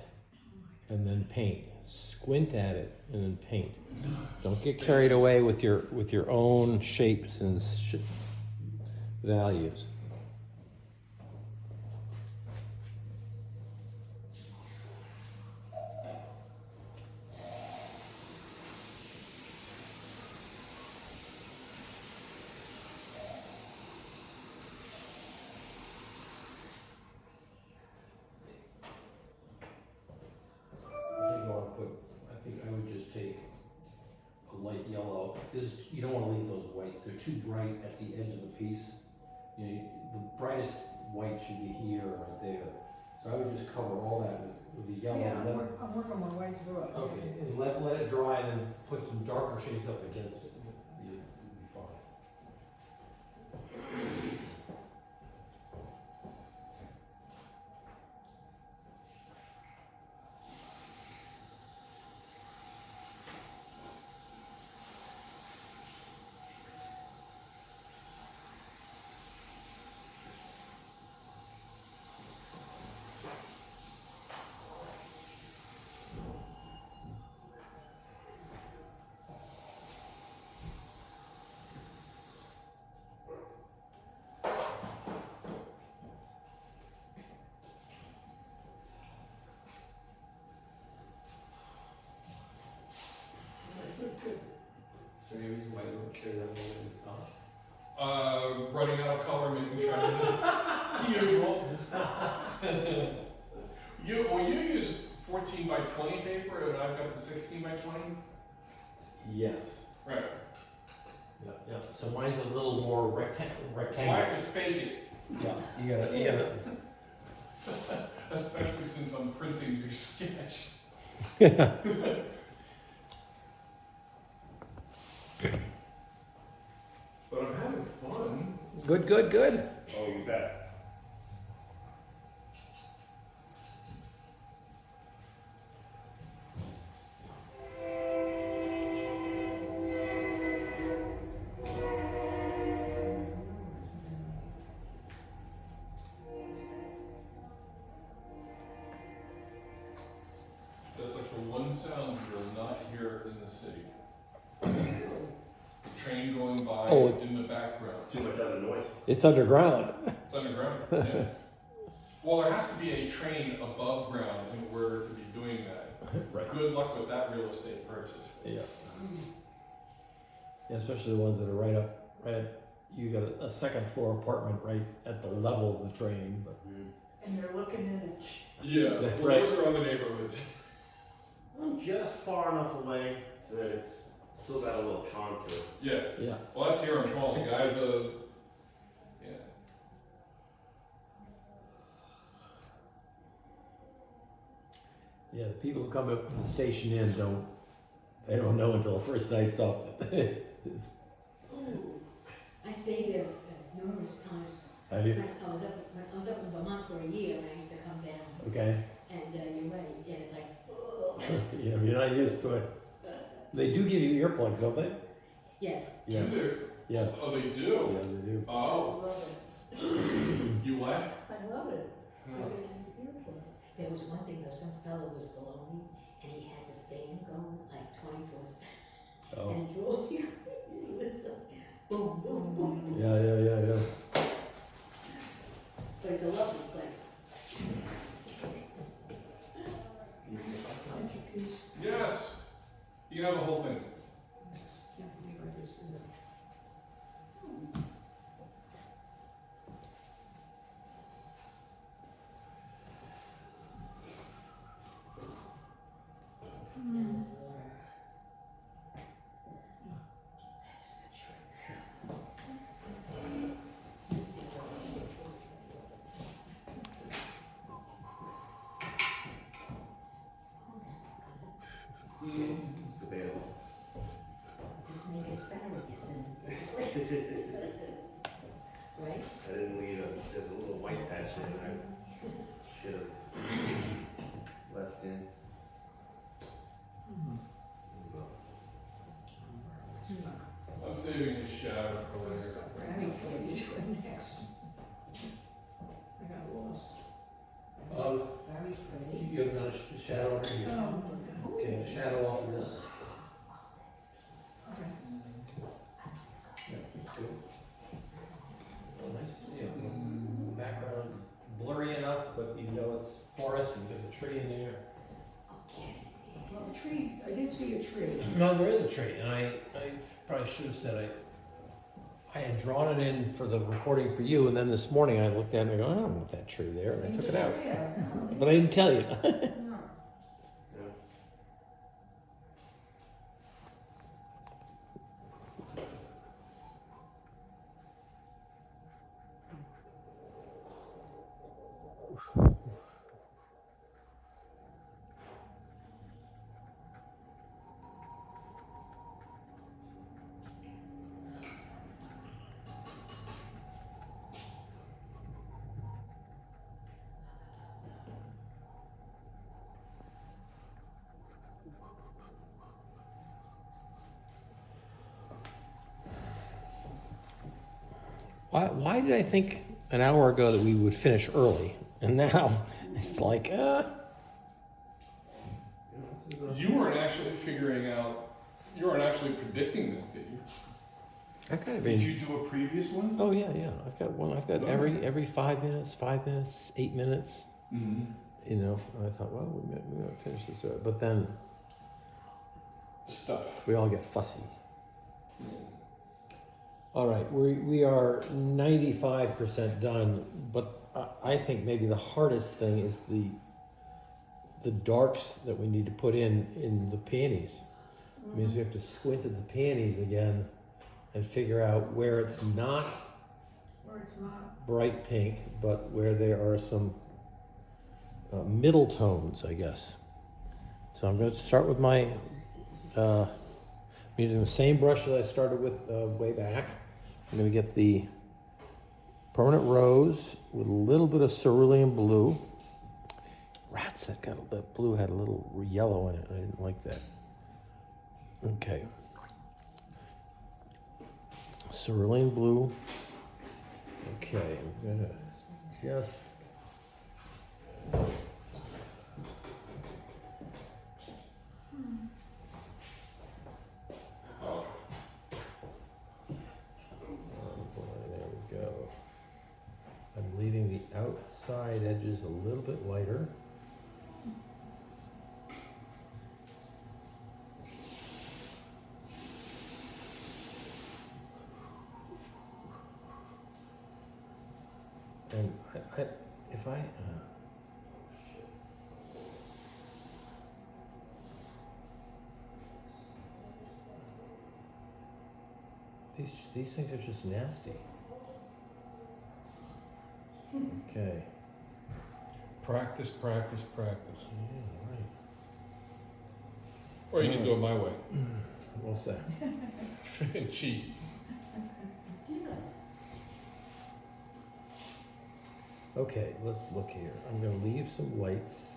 and then paint. Squint at it and then paint. Don't get carried away with your own shapes and values. I think I would just take a light yellow. You don't want to leave those whites. They're too bright at the edge of the piece. The brightest white should be here or right there. So I would just cover all that with the yellow. Yeah, I'm working my way through it. Okay, and let it dry and then put some darker shades up against it. You'll be fine. Is there any reason why you don't carry that all the way to the top? Running out of color, making sure usual. You use 14 by 20 paper, and I've got the 16 by 20. Yes. Right. Yeah. So mine's a little more So I rectangular. have to fake it, Yeah. You gotta. especially since I'm printing your sketch. But I'm having fun. Good. Oh, you bet. train going by Oh, it's- in the background. Too much other noise. It's underground. It's underground, yeah. Well, there has to be a train above ground in order to be doing that. Right. Good luck with that real estate purchase. Yeah. Yeah, especially the ones that are right up, you got a second floor apartment right at the level of the train, but. And they're looking in it. Yeah, That's well, right. those are other neighborhoods. I'm just far enough away so that it's still got a little charm to it. Yeah, Yeah. well, that's here in Paul, the guy, yeah. Yeah, the people who come up to the station inn they don't know until the first night's up. It's- Ooh, I stayed there numerous times. Have you? When I was up in Vermont for a year, and I used to come down, Okay. and you're right, yeah, it's like, ugh. Yeah, you're not used to it. They do give you earplugs, don't they? Yes, Yeah. Do they? Yeah. Oh, they Yeah, do? they do. I Oh, love it. you what? I love it. Oh. There was one thing though, some fellow was below me, and he had the fan going like 24/7, Oh. and drove me crazy. It was like, boom, boom, boom. Yeah. But it's a lovely place. Yes, you can have the whole thing. Can't believe I just did that. That's the trick. Let's see what we can do. It's debatable. Just make asparagus and, right? I didn't leave there's a little white patch in there. Should have left in. I'm saving a shadow for later. Very pretty. Next. I got lost. Very pretty. You have another shadow over here. Oh, Okay, a shadow off of this. okay. Yeah, that's good. Oh, nice. Yeah, background blurry enough, but you know it's forest and you got the tree in there. Okay. Well, the tree, I did see a tree. No, there is a tree, and I probably should have said I had drawn it in for the recording for you, and then this morning I looked at it and I go, I don't want that tree there, and I took it out. But I didn't tell you. No. Yeah. Why did I think an hour ago that we would finish early, and now it's like, You weren't actually figuring out, you weren't actually predicting this, did you? I kind of Did mean. you do a previous one? Oh yeah. I've got one. I've got every 5 minutes, 8 minutes. Mm-hmm. You know, and I thought, well, we might finish this, but then Stuff. we all get fussy. All right, we are 95% done, but I think maybe the hardest thing is the darks that we need to put in the peonies. It means we have to squint at the peonies again and figure out where it's not Or it's not. bright pink, but where there are some middle tones, I guess. So I'm going to start with my, I'm using the same brush that I started with way back. I'm going to get the permanent rose with a little bit of cerulean blue. Rats, that blue had a little yellow in it. I didn't like that. Okay. Cerulean blue. Okay, I'm going to just... side edges a little bit lighter. And if I, these things are just nasty. Okay. Practice, practice, practice. Yeah, right. Or you can do it my way. What's that? And cheat. Okay, let's look here. I'm gonna leave some whites.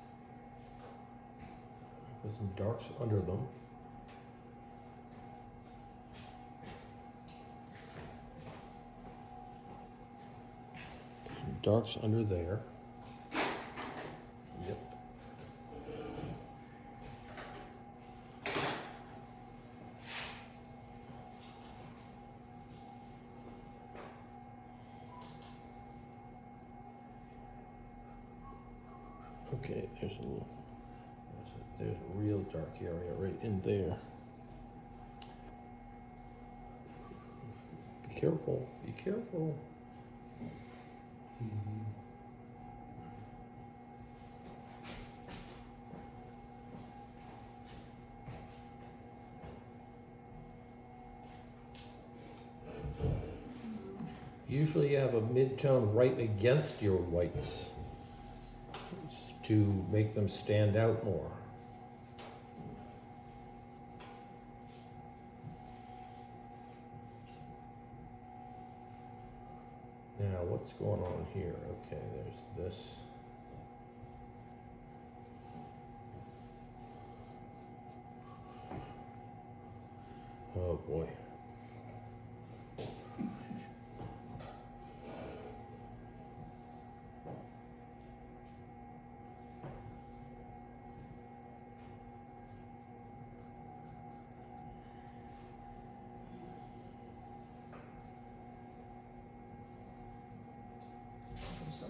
Put some darks under them. Some darks under there. Yep. Okay, there's a real dark area right in there. Be careful, be careful. Usually you have a mid-tone right against your whites to make them stand out more. Now, what's going on here? Okay, there's this. Oh boy. So,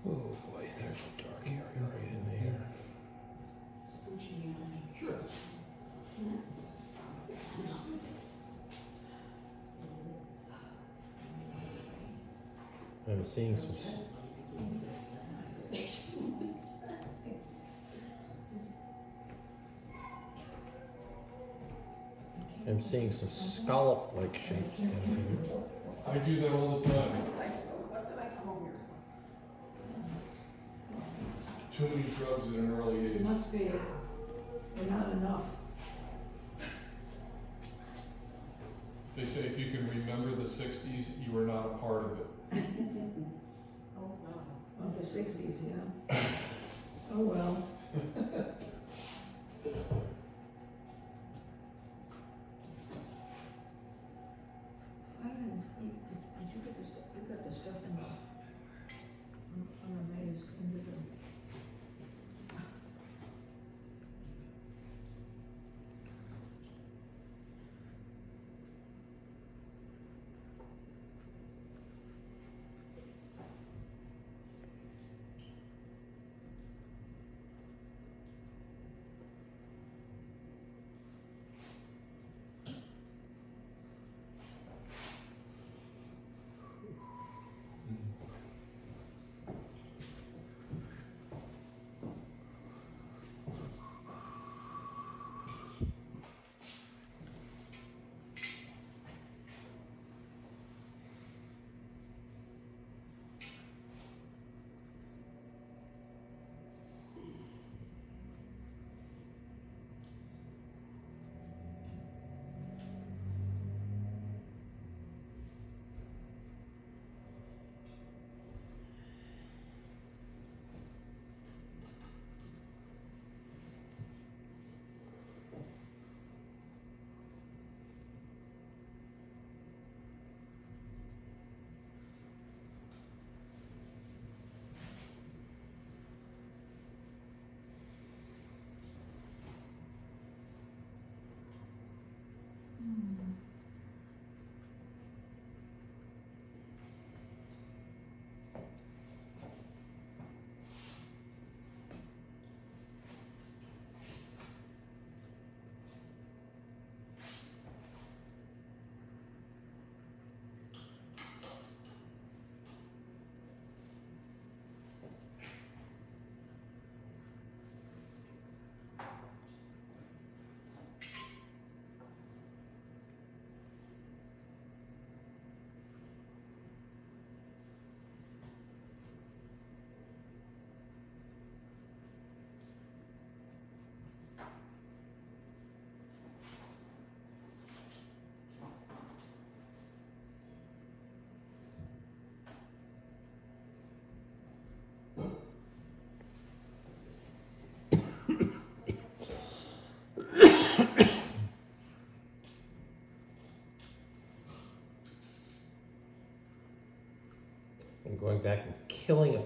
Oh boy, there's a dark area right in there. I'm seeing some. I'm seeing some scallop-like shapes down here. I do that all the time. Too many drugs at an early it age. must be, or not enough. They say if you can remember the 60s, you were not a part of it. Of the sixties, yeah. Oh, well. I didn't see, did you get the stuff, you got the stuff in the, I'm amazed, into the.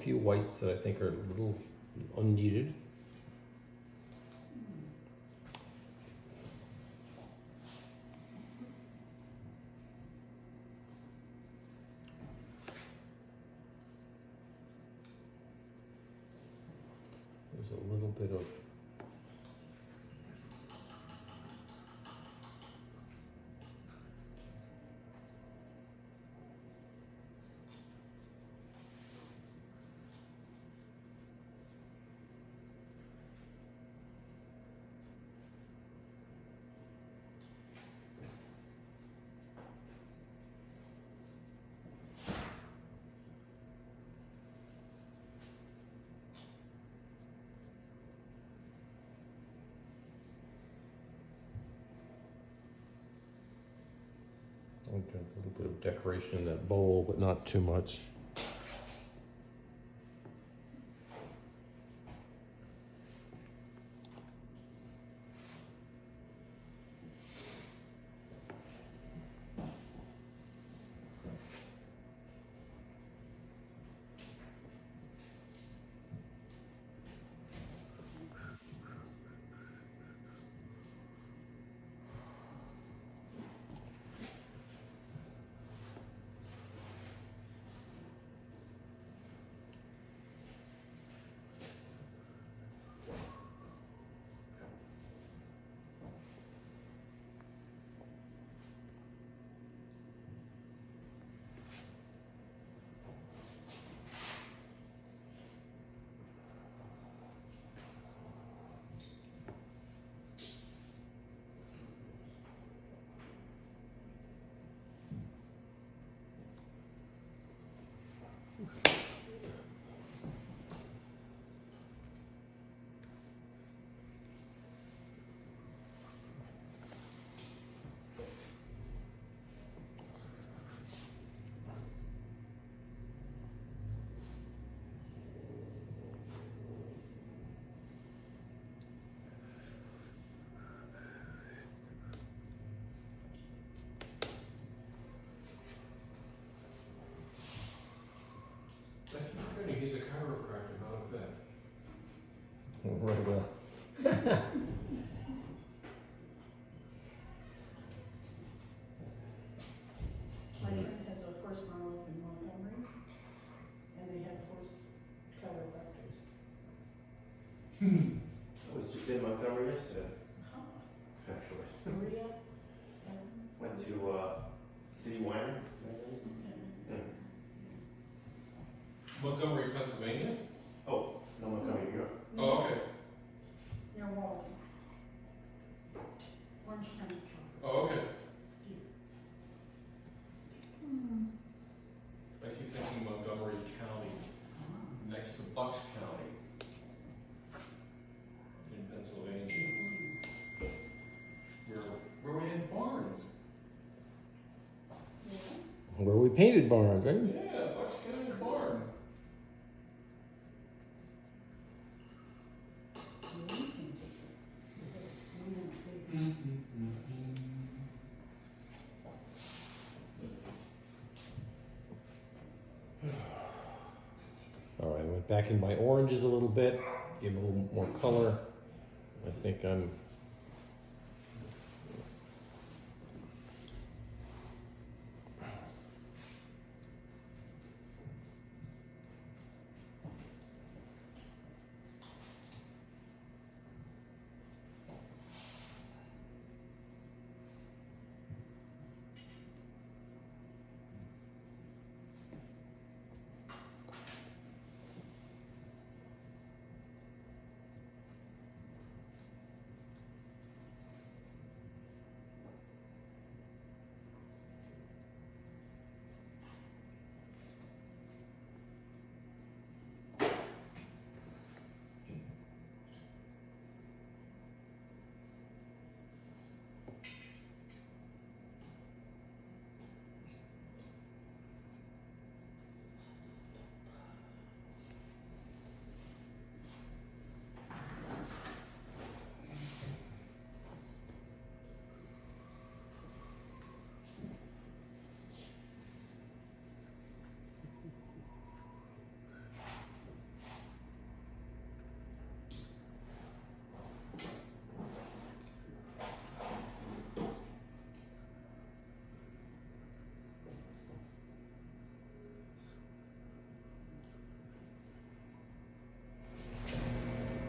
few whites that I think are a little unneeded. There's a little bit of okay, a little bit of decoration in that bowl, but not too much. I keep forgetting he's a chiropractor, not a vet. Right, well. My friend has a horse farm up in Montgomery, and they have horse chiropractors. I was just in Montgomery yesterday, actually. Maria? Went to City Winery. Yeah. Montgomery, Pennsylvania? Oh, no, Montgomery, New York. Oh, okay. Near Walton. Orange County Chocolates. Oh, okay. I keep thinking Montgomery County, next to Bucks County in Pennsylvania, where we had barns. Where we painted barns, right? Yeah, Bucks County barn. All right, I went back in my oranges a little bit, gave a little more color. I think I'm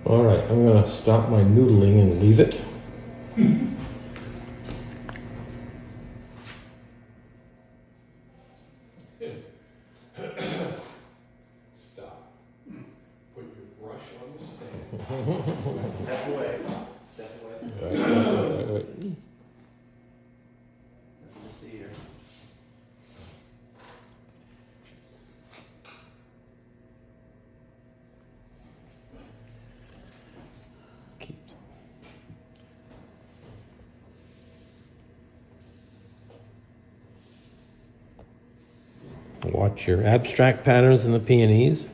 All right, I'm gonna stop my noodling and leave it. Stop. Put your brush on the stand. Step away. Step away. Right. Nothing to see here. Keep- Watch your abstract patterns in the peonies.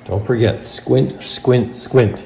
Don't forget, squint, squint, squint.